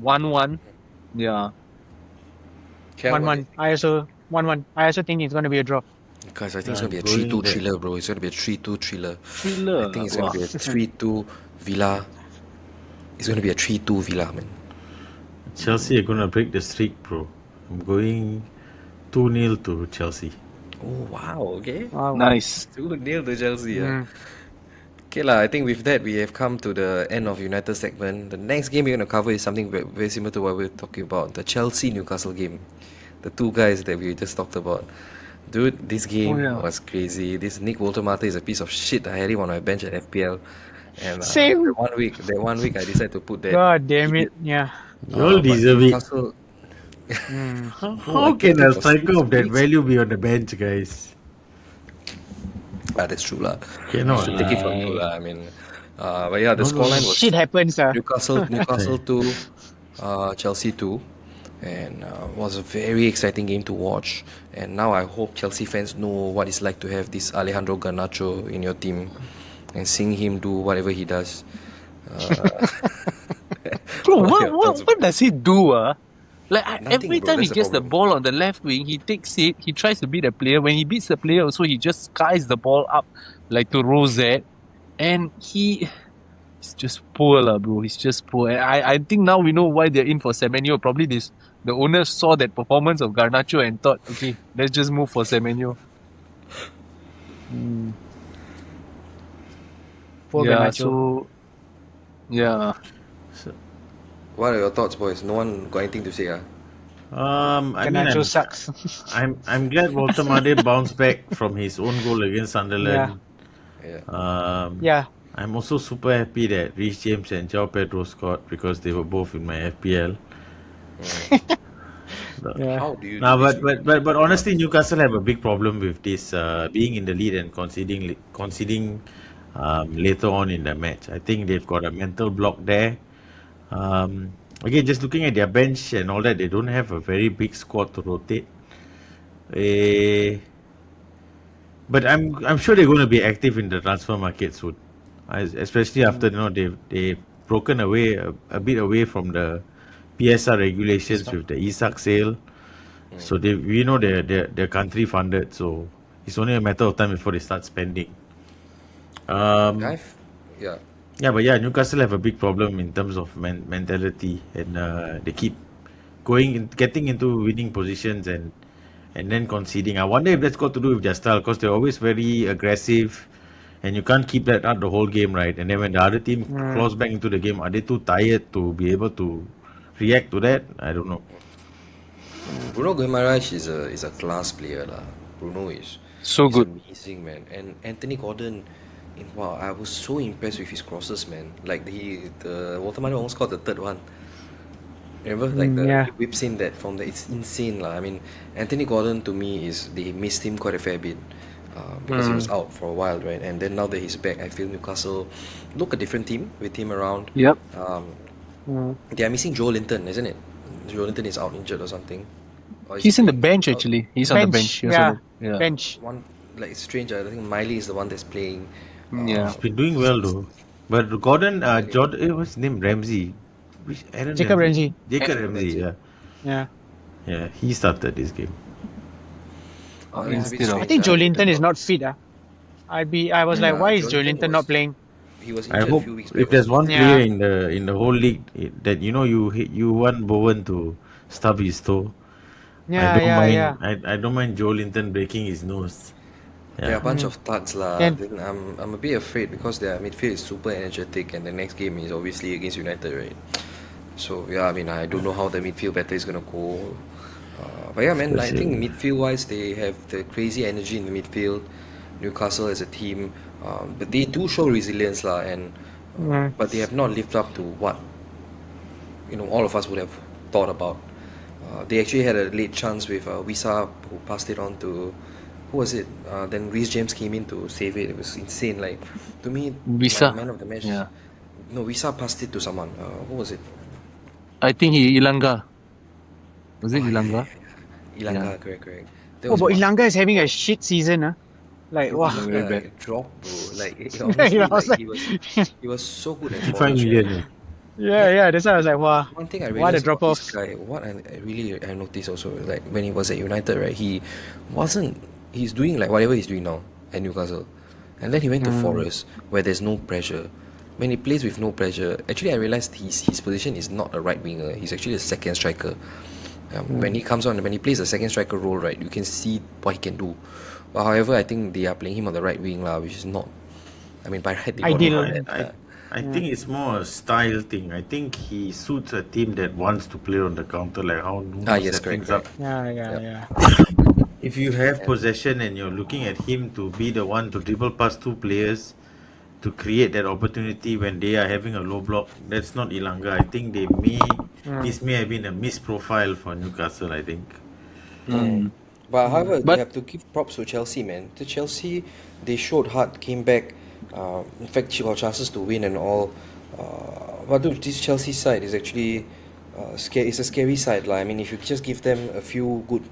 B: 1-1. Yeah.
A: Kel,
D: 1-1. I also 1-1. I also think it's going to be a draw.
A: Guys, I think it's
C: I'm
A: going to be a 3-2
C: going there.
A: thriller, bro. It's going to be a 3-2 thriller.
B: Thriller.
A: I think it's going to be a 3-2 Villa. It's going to be a 3-2 Villa, man.
C: Chelsea are gonna break the streak, bro. I'm going 2-0 to Chelsea.
A: Oh, wow. Okay.
D: Wow.
B: Nice.
A: 2-0 to Chelsea, yeah.
D: Mm.
A: Okay lah, I think with that we have come to the end of United segment. The next game we're going to cover is something very similar to what we were talking about, the Chelsea-Newcastle game. The two guys that we just talked about. Dude, this game was crazy. This Nick Woltermatter is a piece of shit. I had him on my bench at FPL. And
D: Same.
A: that one week I decided to put that.
D: God damn it. Yeah.
C: You all deserve it.
A: Newcastle,
C: How can a striker of that value be on the bench, guys?
A: that's true lah.
C: Cannot.
A: Should take it from you lah. I mean, but yeah, the scoreline was
D: Shit happens.
A: Newcastle 2, Chelsea 2, and was a very exciting game to watch. And now I hope Chelsea fans know what it's like to have this Alejandro Garnacho in your team and seeing him do whatever he does.
B: Bro,
A: What are your thoughts?
B: what does he do? Like
A: Nothing,
B: every
A: bro.
B: time he
A: That's the
B: gets the
A: problem.
B: ball on the left wing, he takes it, he tries to beat the player. When he beats the player, also he just skies the ball up like to Rosette, and he's just poor, lah, bro. He's just poor. And I think now we know why they're in for Semenyo. Probably the owners saw that performance of Garnacho and thought, okay, let's just move for Semenyo.
D: Poor
B: Yeah,
D: Garnacho.
B: so yeah.
A: What are your thoughts, boys? No one got anything to say,
C: I mean,
D: Garnacho sucks.
C: I'm glad Walter Made bounced back from his own goal against Sunderland.
A: Yeah.
D: Yeah.
C: I'm also super happy that Reece James and João Pedro scored because they were both in my FPL.
D: Yeah.
A: How do you
C: Nah,
A: do this?
C: but honestly, Newcastle have a big problem with this being in the lead and conceding later on in the match. I think they've got a mental block there. Again, just looking at their bench and all that, they don't have a very big squad to rotate. But I'm sure they're going to be active in the transfer market soon, especially after they've broken away a bit away from the PSR regulations with the Isak sale. So they're country funded, so it's only a matter of time before they start spending.
A: Yeah.
C: Yeah, Newcastle have a big problem in terms of mentality, and they keep getting into winning positions and then conceding. I wonder if that's got to do with their style, because they're always very aggressive, and you can't keep that up the whole game, right? And then when the other team claws back into the game, are they too tired to be able to react to that? I don't know.
A: Bruno Guimaraes is a class player lah. Bruno is
B: So
A: he's
B: good.
A: amazing, man. And Anthony Gordon, wow, I was so impressed with his crosses, man. Like the Waterman almost got the third one. Remember, like
D: yeah.
A: he whips in that from the. It's insane, lah. I mean, Anthony Gordon to me they missed him quite a fair bit because he was out for a while, right? And then now that he's back, I feel Newcastle look a different team with him around.
B: Yep.
A: They are missing Joe Linton, isn't it? Joe Linton is out injured or something. Or is
B: He's
A: he
B: in the
A: playing?
B: bench actually. He's on the bench. He also-
D: Yeah.
B: yeah.
D: Bench.
A: One like it's strange. I think Miley is the one that's playing.
B: Yeah.
C: He's been doing well though. But Gordon, Jordan, what's his name? Ramsey.
D: Jacob Ramsey.
C: Jacob Ramsey, yeah.
D: Yeah.
C: Yeah, he started this game.
A: It's a bit
B: Instead of-
A: strange,
D: I think Joelinton is
A: because
D: not fit. I was like,
A: Yeah,
D: why is
A: Joelinton
D: Joelinton not
A: was-
D: playing?
A: He was
C: I
A: injured
C: hope
A: a few weeks back.
C: if there's one
D: Yeah.
C: player in the whole league that you want Bowen to stub his toe.
D: Yeah,
C: I don't mind Joe Linton breaking his nose.
A: There are a bunch of thuds lah.
D: And-
A: Then I'm a bit afraid because their midfield is super energetic and the next game is obviously against United, right? So yeah, I mean I don't know how the midfield battle is gonna go. But yeah, man, I think midfield wise they have the crazy energy in the midfield. Newcastle as a team, but they do show resilience lah, and but they have not lived up to what all of us would have thought about. They actually had a late chance with Wisa, who passed it on to who was it? Then Reece James came in to save it. It was insane. Like, to me,
B: Visa.
A: man of the match.
B: Yeah.
A: No, Visa passed it to someone. Who was it?
B: I think Ilanga. Was it
A: Oh, yeah,
B: Ilanga?
A: Ilanga, correct. That
D: Oh,
A: was
D: but
A: one.
D: Ilanga is having a shit season, huh? Like, wow.
B: Very bad.
A: Ilanga dropped, bro. Like,
D: Yeah,
A: honestly,
D: I was
A: like,
D: like,
A: he was so good at
C: 55
A: Forge.
C: million.
D: yeah, that's why I was like, wow,
A: One thing I
D: what a
A: realized
D: drop
A: about
D: off.
A: this guy, what I noticed also, like when he was at United, right, he's doing like whatever he's doing now at Newcastle. And then he went to Forest, where there's no pressure. When he plays with no pressure, actually I realized his position is not a right winger, he's actually a second striker. When he comes on, when he plays the second striker role, right, you can see what he can do. But however, I think they are playing him on the right wing, which is not, I mean, by right, they got
D: Ideal.
A: him on that,
C: I think it's more a style thing. I think he suits a team that wants to play on the counter, like how Nuno
A: yes,
C: set
A: correct,
C: things up.
D: Yeah.
C: If you have possession and you're looking at him to be the one to dribble past two players to create that opportunity when they are having a low block, that's not Ilanga. I think this may have been a missed profile for Newcastle, I think.
A: But however,
B: But-
A: you have to give props to Chelsea, man. To Chelsea, they showed heart, came back. In fact, she got chances to win and all. But dude, this Chelsea side is actually scary. It's a scary side, lah. I mean, if you just give them a few good,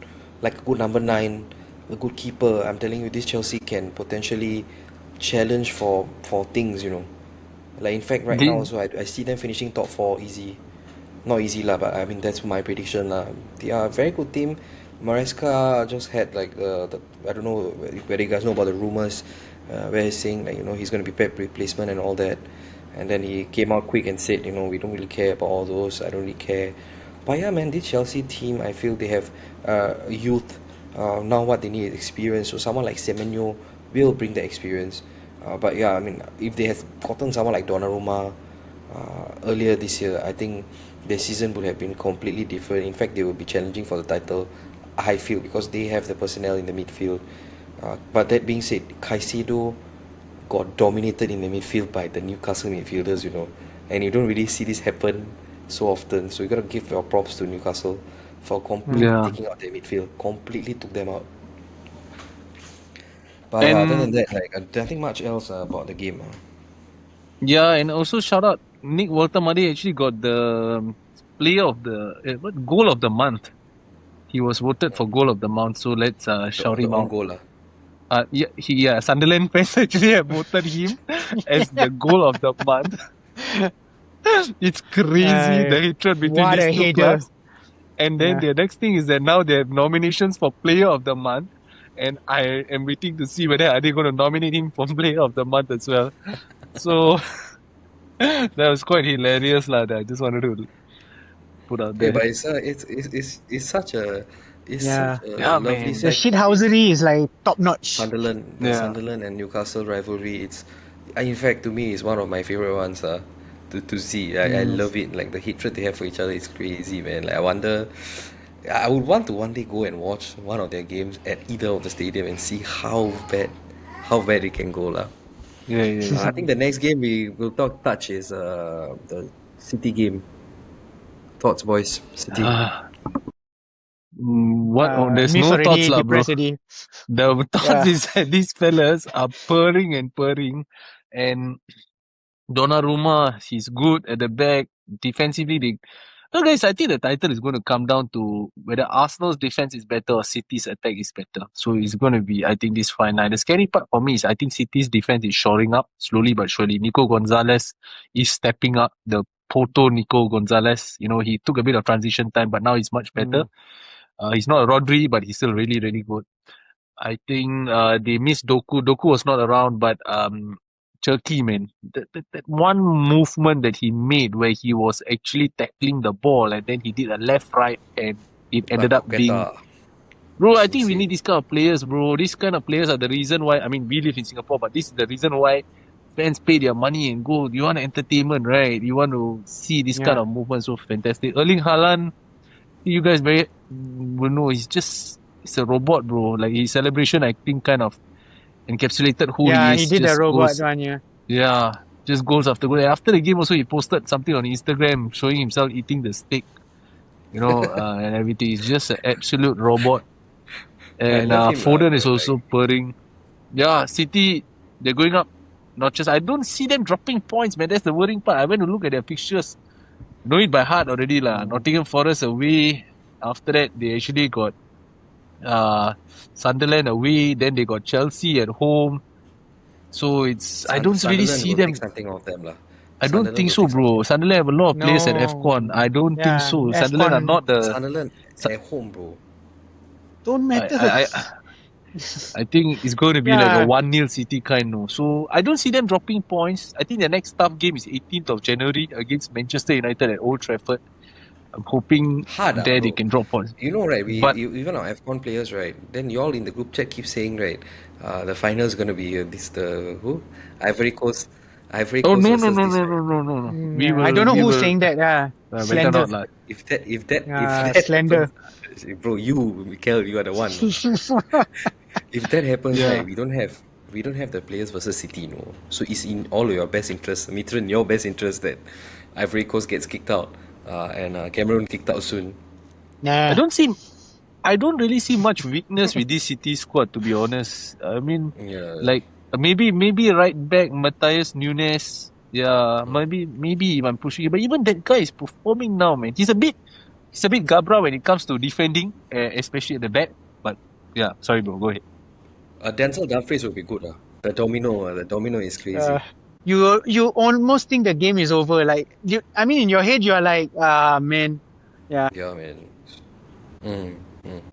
A: like a good number 9, a good keeper, I'm telling you, this Chelsea can potentially challenge for things, you know. Like in fact, right
B: Did-
A: now also, I see them finishing top 4 easy. Not easy lah, but I mean that's my prediction lah. They are a very good team. Maresca just had like I don't know whether you guys know about the rumors where he's saying like, you know, he's going to be Pep replacement and all that, and then he came out quick and said, you know, we don't really care about all those. I don't really care. But yeah, man, this Chelsea team, I feel they have youth. Now what they need is experience. So someone like Semenyo will bring the experience. But yeah, I mean, if they had gotten someone like Donnarumma earlier this year, I think their season would have been completely different. In fact, they will be challenging for the title, I feel, because they have the personnel in the midfield. But that being said, Caicedo got dominated in the midfield by the Newcastle midfielders, you know, and you don't really see this happen so often. So you got to give your props to Newcastle for completely
B: Yeah.
A: taking out their midfield, completely took them out. But yeah, other than
B: And
A: that, like, nothing much else about the game.
B: yeah, and also shout out Nick Walter-Made actually got the player of the goal of the month. He was voted for goal of the month, so let's shout
A: The
B: him
A: own
B: out.
A: goal.
B: Sunderland fans actually have voted him as the goal of the month. It's crazy the hatred between
D: What a
B: these two
D: hater.
B: clubs. And then
D: Yeah.
B: the next thing is that now they have nominations for player of the month, and I am waiting to see whether are they going to nominate him for player of the month as well. So that was quite hilarious, lah. That I just wanted to put out
A: Okay,
B: there.
A: but it's such a
D: Yeah.
A: such a
B: Yeah,
A: lovely
B: man.
D: The
A: side.
D: shithousery is like top notch.
A: Sunderland, the
B: Yeah.
A: Sunderland and Newcastle rivalry. It's in fact, to me, it's one of my favorite ones. To see, I love it. Like the hatred they have for each other is crazy, man. Like I wonder, I would want to one day go and watch one of their games at either of the stadium and see how bad it can go, lah.
B: Yeah.
A: I think the next game we will touch is the City game. Thoughts, boys? City.
B: There's
D: Miss
B: no
D: already
B: thoughts, lah, bro.
D: depressed already.
B: The thoughts
D: Yeah.
B: is that these fellas are purring, and Donnarumma, he's good at the back. Defensively, no, guys, I think the title is going to come down to whether Arsenal's defense is better or City's attack is better. So it's going to be, I think, this fine line. The scary part for me is I think City's defense is shoring up slowly but surely. Nico Gonzalez is stepping up. The Porto Nico Gonzalez, you know, he took a bit of transition time, but now he's much better. He's not a Rodri, but he's still really, really good. I think they missed Doku. Doku was not around, but Turkey, man, that one movement that he made where he was actually tackling the ball and then he did a left right and it ended up being. Bro, I think we need these kind of players, bro. These kind of players are the reason why. I mean, we live in Singapore, but this is the reason why fans pay their money and go. You want entertainment, right? You want to see this kind of movement. So fantastic. Erling Haaland, you guys will know he's a robot, bro. Like his celebration, I think, kind of encapsulated who he is.
D: He did
B: Just
D: the robot
B: goes-
D: one, yeah.
B: Yeah, just goals after goal. And after the game, also he posted something on Instagram showing himself eating the steak, you know, and everything. He's just an absolute robot. And
A: love him,
B: Foden is
A: but,
B: also purring. Yeah, City, they're going up notches. I don't see them dropping points, man. That's the worrying part. I went to look at their fixtures. Know it by heart already, lah. Nottingham Forest away. After that, they actually got Sunderland away. Then they got Chelsea at home. So it's I don't really
A: Sunderland
B: see
A: will
B: them.
A: take something off them, lah.
B: I don't
A: Sunderland
B: think
A: will
B: so,
A: take something.
B: bro. Sunderland have a lot of players at
D: No.
B: AFCON. I don't think
D: Yeah,
B: so. Sunderland are
D: AFCON.
B: not the.
A: Sunderland at home, bro.
D: Don't matter.
B: I think it's going to be like
D: Yeah.
B: a 1-0 City kind, no. So I don't see them dropping points. I think the next tough game is 18th of January against Manchester United at Old Trafford. I'm hoping
A: Hard,
B: there they
A: bro.
B: can drop points.
A: You know, right?
B: But-
A: Even our AFCON players, right? Then you all in the group chat keep saying, right? The final is gonna be who? Ivory Coast. Ivory
B: Oh
A: Coast
B: no
A: versus
B: no no
A: this,
B: no
A: right?
B: no no no no.
D: Yeah, I don't know who's saying that. Yeah,
B: Better
D: slender.
B: not, like.
A: If that
D: Slender.
A: happens, bro, Mikael, you are the one. If that happens,
B: Yeah.
A: right? We don't have the players versus City, no. So it's in all of your best interest, Mitran, your best interest that Ivory Coast gets kicked out, and Cameroon kicked out soon.
D: Nah.
B: I don't really see much weakness with this City squad, to be honest. I mean,
A: Yeah.
B: like maybe right back Matthias Nunes. Yeah, maybe if I'm pushing it, but even that guy is performing now, man. He's a bit gabra when it comes to defending, especially at the back. But yeah, sorry, bro. Go ahead.
A: Denzel Dumfries will be good. The domino is crazy.
D: You almost think the game is over. Like in your head you are like, man.
A: Yeah, man.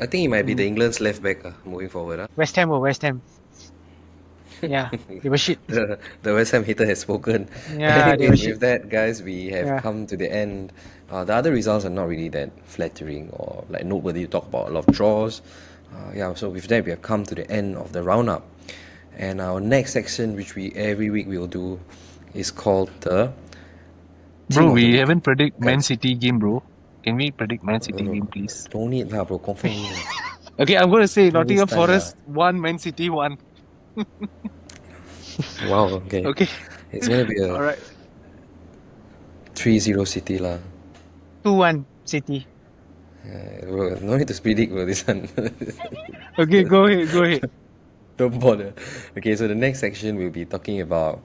A: I think he might be the England's left back moving forward.
D: West Ham. Yeah, they were shit.
A: The West Ham hater has spoken.
D: Yeah, they were
A: Anyways,
D: shit.
A: with that, guys, we have
D: Yeah.
A: come to the end. The other results are not really that flattering or like noteworthy to talk about. A lot of draws. So with that, we have come to the end of the roundup. And our next section, which we every week we will do, is called the Team
B: Bro,
A: of the
B: we
A: Week.
B: haven't predict Man
A: Guys.
B: City game, bro. Can we predict Man City
A: No.
B: game, please?
A: Don't need lah, bro. Confirm. me.
B: Okay, I'm gonna say
A: Don't
B: Nottingham
A: waste time
B: Forest 1, Man City 1.
A: Wow. Okay.
B: Okay,
A: It's gonna be a
B: alright.
A: 3-0 City lah.
D: 2-1 City.
A: Bro, no need to predict, bro. This one.
D: Okay, go ahead.
A: Don't bother. Okay, so the next section we'll be talking about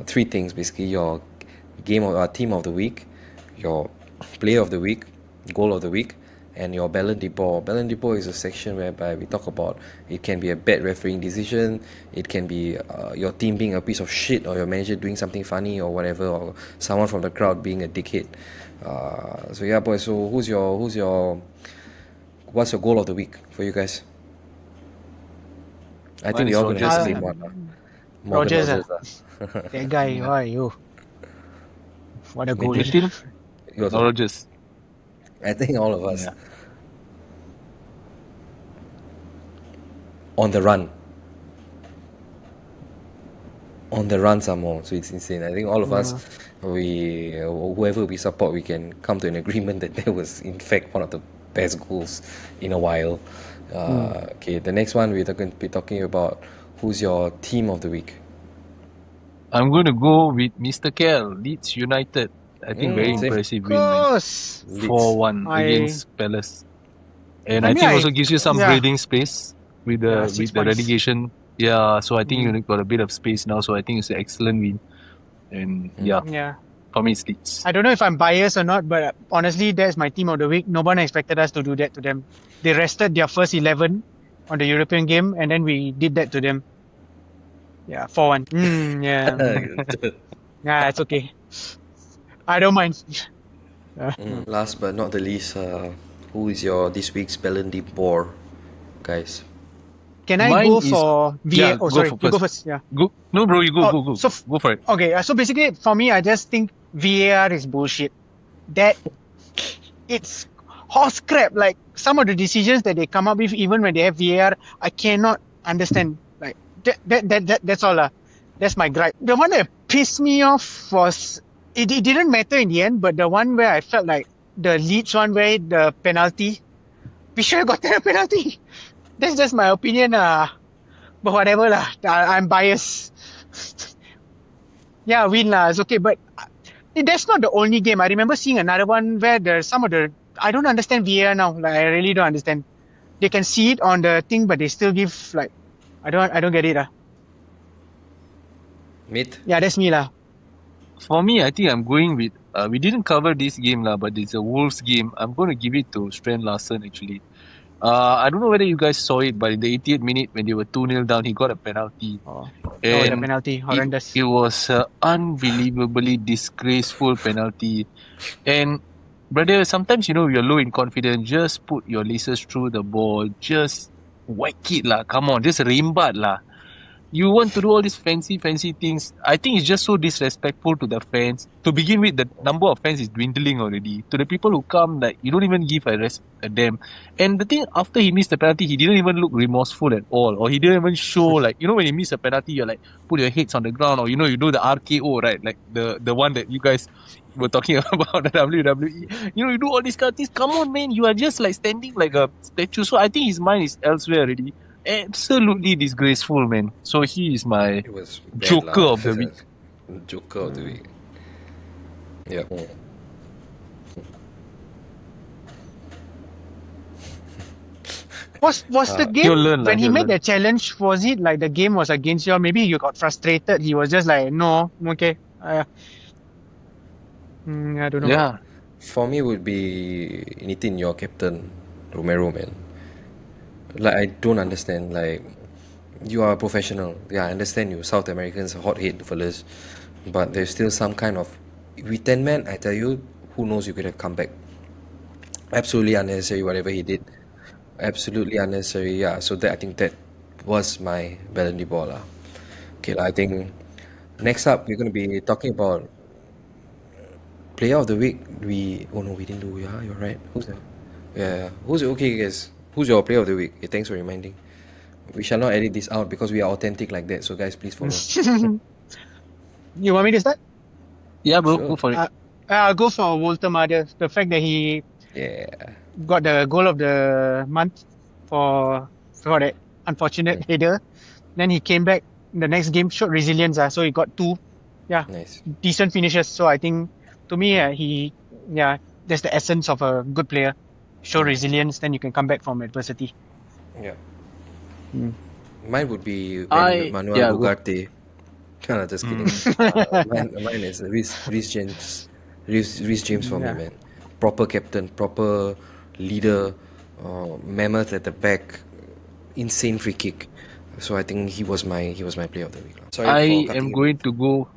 A: three things basically: your team of the week, your player of the week, goal of the week, and your Ballon d'Or. Ballon d'Or is a section whereby we talk about it can be a bad refereeing decision, it can be your team being a piece of shit, or your manager doing something funny or whatever, or someone from the crowd being a dickhead. So yeah, boys. So what's your goal of the week for you guys? I
B: Mine
A: think we
B: is
A: all gonna have the
D: Rogers.
A: same one. Morgan
D: Rogers,
A: Rogers.
D: That guy, why you? What a goal.
B: Nitin?
A: Yours,
B: Or just
A: I think all of us.
B: Yeah.
A: On the run. On the run some more. So it's insane. I think all of us, whoever we support, we can come to an agreement that that was in fact one of the best goals in a while. Okay, the next one we're going to be talking about who's your team of the week.
B: I'm going to go with Mr. Kel, Leeds United. I think very
A: same.
B: impressive
D: Of
B: win, man.
D: course.
B: 4-1
D: I-
B: against Palace. And
D: I
B: I
D: mean,
B: think
D: I-
B: also gives you some
D: yeah.
B: breathing space with the
D: Yeah,
B: with
D: 6
B: the
D: points.
B: relegation. Yeah, so I think you got a bit of space now. So I think it's an excellent win. And yeah,
D: Yeah.
B: for me it's Leeds.
D: I don't know if I'm biased or not, but honestly, that's my team of the week. No one expected us to do that to them. They rested their first 11 on the European game, and then we did that to them. Yeah, 4-1. Yeah, it's okay. I don't mind.
A: Last but not the least, who is your this week's Ballon d'Or, guys?
D: Can I
B: Mine
D: go
B: is-
D: for VAR?
B: Yeah,
D: Oh,
B: go
D: sorry.
B: for
D: You go
B: first.
D: first. Yeah.
B: Go, no, bro, you go,
D: Oh,
B: go.
D: so
B: Go for it.
D: Okay, so basically for me, I just think VAR is bullshit. That it's horse crap. Like some of the decisions that they come up with, even when they have VAR, I cannot understand. Like that's all. That's my gripe. The one that pissed me off was it didn't matter in the end, but the one where I felt like the Leeds one where the penalty, we should have gotten a penalty. That's just my opinion. But whatever lah. I'm biased. Yeah, win lah. It's okay, but that's not the only game. I remember seeing another one where there's some of the I don't understand VAR now. Like I really don't understand. they can see it on the thing, but they still give like, I don't get it.
A: Mith?
D: Yeah, that's me lah.
B: For me, I think I'm going with. We didn't cover this game lah, but it's a Wolves game. I'm going to give it to Strand Larsen actually. I don't know whether you guys saw it, but in the 88th minute when they were 2-0 down, he got a penalty.
D: The
B: And
D: penalty, horrendous.
B: it was an unbelievably disgraceful penalty. And brother, sometimes you're low in confidence. Just put your laces through the ball. Just whack it lah. Come on, just rimbat lah. You want to do all these fancy things. I think it's just so disrespectful to the fans. To begin with, the number of fans is dwindling already. To the people who come, like, you don't even give a damn. And the thing, after he missed the penalty, he didn't even look remorseful at all. Or he didn't even show, like, when you miss a penalty, you're like, put your heads on the ground. Or, you do the RKO, right? Like, the one that you guys were talking about, the WWE. You do all these kind of things. Come on, man. You are just, like, standing like a statue. So I think his mind is elsewhere already. Absolutely disgraceful, man. So he is my
A: It was bad
B: Joker
A: lah.
B: of the week.
A: Joker of the week. Yeah.
D: Was the game
B: He'll learn lah,
D: when he
B: he'll
D: made
B: learn.
D: the challenge? Was it like the game was against you? Or maybe you got frustrated. He was just like, no, okay. I don't know.
B: Yeah.
A: For me would be Nitin, your captain, Romero, man. Like, I don't understand. Like, you are a professional. Yeah, I understand you. South Americans are hot-head fellas. But there's still some kind of... With 10 men, I tell you, who knows, you could have come back. Absolutely unnecessary, whatever he did. Absolutely unnecessary, yeah. So I think that was my Ballon d'Or lah. Okay, I think next up, we're going to be talking about Player of the Week. Oh no, we didn't do, yeah, you're right. Who's that? Yeah. Okay, guys. Who's your Player of the Week? Thanks for reminding. We shall not edit this out because we are authentic like that. So guys, please follow.
D: You want me to start?
B: Yeah, bro,
A: Sure.
B: go for it.
D: I'll go for Walter Mader. The fact that he
A: Yeah.
D: got the goal of the month for that unfortunate header. Then he came back in the next game, showed resilience. So he got 2,
A: Nice.
D: decent finishes. So I think, to me, that's the essence of a good player. Show resilience, then you can come back from adversity.
A: Yeah.
D: Mm.
A: Mine would be Manuel
B: go.
A: Ugarte. Nah, just kidding. Mine is Reece James. Reece James for me,
D: Yeah.
A: man. Proper captain, proper leader, mammoth at the back, insane free kick. So I think he was my player of the week. Sorry
B: I
A: for
B: am
A: cutting you.
B: going to go.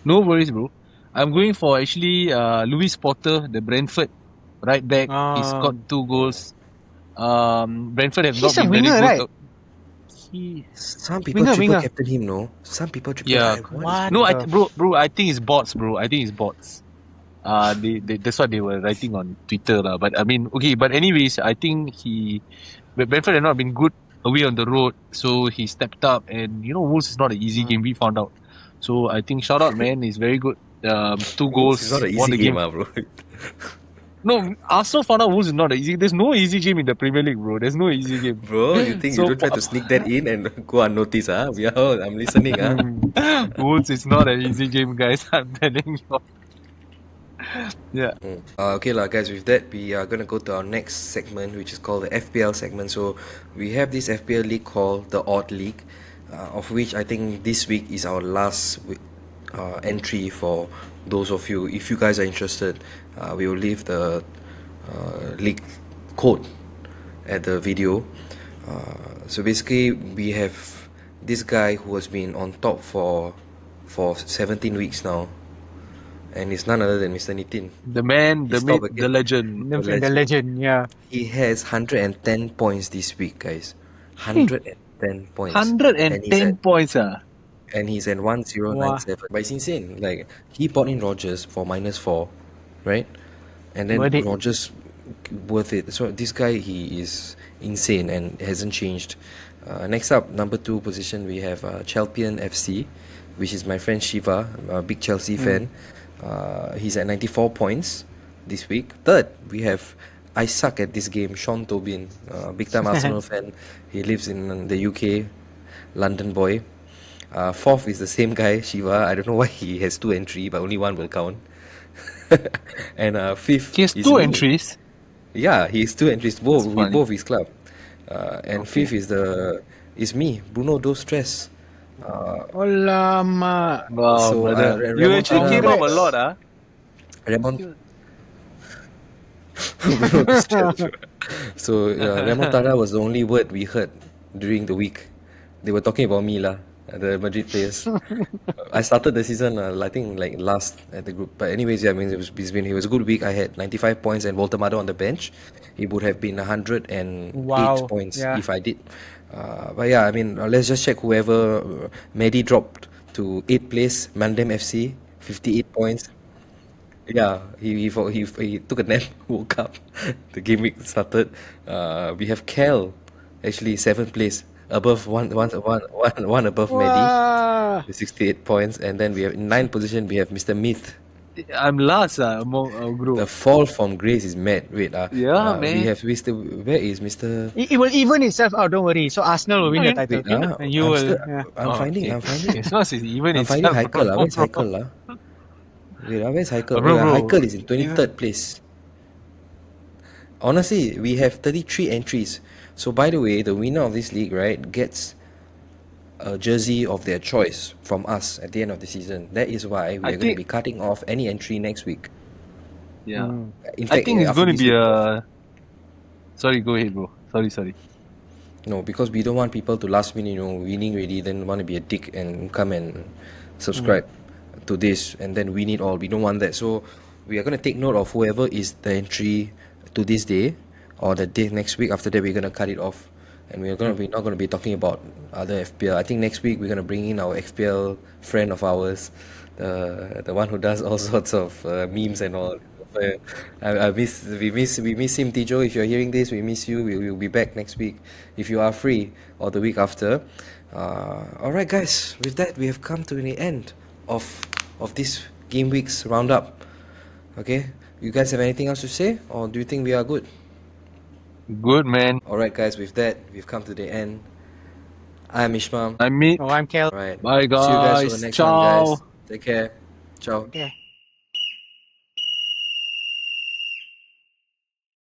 B: No worries, bro. I'm going for actually Luis Potter, the Brentford right back. He's got 2 goals. Brentford have not
D: He's a
B: been very
D: winger,
B: good.
D: right?
A: Some people
D: Winger.
A: captain him, no? Some people triple
B: Yeah.
A: captain.
D: What?
B: No, bro, I think it's bots, bro. I think it's bots. That's what they were writing on Twitter, lah. But I mean, okay. But anyways, I think Brentford have not been good away on the road, so he stepped up. And Wolves is not an easy game. We found out. So I think shout out, man. Is very good. 2 goals.
A: It's not an
B: won
A: easy
B: the
A: game, bro.
B: No, Arsenal found out Wolves is not an easy. There's no easy game in the Premier League, bro. There's no easy game.
A: Bro, you think
B: So
A: you don't try to sneak that in and go unnoticed, huh? I'm listening, huh?
B: Wolves is not an easy game, guys. I'm telling you. Yeah.
A: Okay lah, guys, with that we are going to go to our next segment, which is called the FPL segment. So we have this FPL league called the Odd League, of which I think this week is our last entry for those of you. If you guys are interested, we will leave the league code at the video. So basically we have this guy who has been on top for 17 weeks now, and it's none other than Mr. Nitin.
B: The man, the
A: He's
B: myth,
A: top again.
B: the legend.
D: The legend, yeah.
A: He has 110 points this week, guys. 110 points. And
B: 110 points,
A: and he's at 1097. But it's insane. Like, he bought in Rodgers for -4, right? And then
D: Worth it.
A: Rodgers worth it. So this guy, he is insane and hasn't changed. Next up, number 2 position, we have Chelpian FC, which is my friend Shiva, a big Chelsea fan. He's at 94 points this week. Third, we have I suck at this game, Sean Tobin, big time Arsenal fan. He lives in the UK, London boy. Fourth is the same guy, Shiva. I don't know why he has 2 entries, but only 1 will count. And fifth
B: He has
A: is
B: 2
A: me.
B: entries.
A: Yeah, he has 2 entries, both
B: That's
A: with
B: funny.
A: both his club. And fifth is me, Bruno Do Stress.
D: Alamak.
B: Wow,
A: So,
B: brother.
A: Re-
B: You actually
A: Remontada-
B: came up a lot, ah.
A: Remont- Bruno Do Stress. So remontada was the only word we heard during the week. They were talking about me lah, the Madrid players. I started the season, I think like last at the group. But anyways, yeah, I mean it was a good week. I had 95 points and Voltemado on the bench. It would have been 108
D: Wow,
A: points
D: yeah.
A: if I did. But yeah, I mean let's just check whoever. Mehdi dropped to 8th place. Mandem FC 58 points. Yeah, he took a nap, woke up, the game week started. We have Kel, actually 7th place, above one above Mehdi,
D: Wow.
A: with 68 points, and then we have in 9th position we have Mr. Mith.
B: I'm last among our
A: The
B: group.
A: fall from grace is mad. Wait,
B: Yeah,
A: we
B: man.
A: have Mr. Where is Mr.
D: It will even itself out, don't worry. So Arsenal will win the title.
A: Wait,
D: And you will. Yeah.
A: I'm finding.
B: It's not even
A: I'm finding
B: itself,
A: Heikel.
B: bro.
A: Where's Heikel lah? Wait, where's Heikel?
B: Bro, bro.
A: Heikel is in 23rd place. Honestly, we have 33 entries. So by the way, the winner of this league, right, gets a jersey of their choice from us at the end of the season. That is why we
B: I
A: are going to
B: think-
A: be cutting off any entry next week.
B: Yeah.
A: In
B: I
A: fact,
B: think it's
A: after
B: going to
A: this
B: be
A: week.
B: a. Sorry, go ahead, bro. Sorry.
A: No, because we don't want people to last minute, winning ready, then want to be a dick and come and subscribe to this and then win it all. We don't want that. So we are going to take note of whoever is the entry to this day or the day next week. After that, we're going to cut it off. And we're not going to be talking about other FPL. I think next week we're going to bring in our FPL friend of ours, the one who does all sorts of memes and all. We miss him, Tijo. If you're hearing this, we miss you. We will be back next week if you are free, or the week after. All right, guys. With that, we have come to the end of this game week's roundup. Okay, you guys have anything else to say, or do you think we are good?
B: Good, man.
A: All right, guys. With that, we've come to the end. I'm Ishmael.
B: I'm Mith.
D: Oh, I'm Kel.
A: All right.
B: Bye,
A: See you guys for the
B: guys.
A: next
B: Ciao.
A: one, guys. Take care. Ciao.
D: Okay.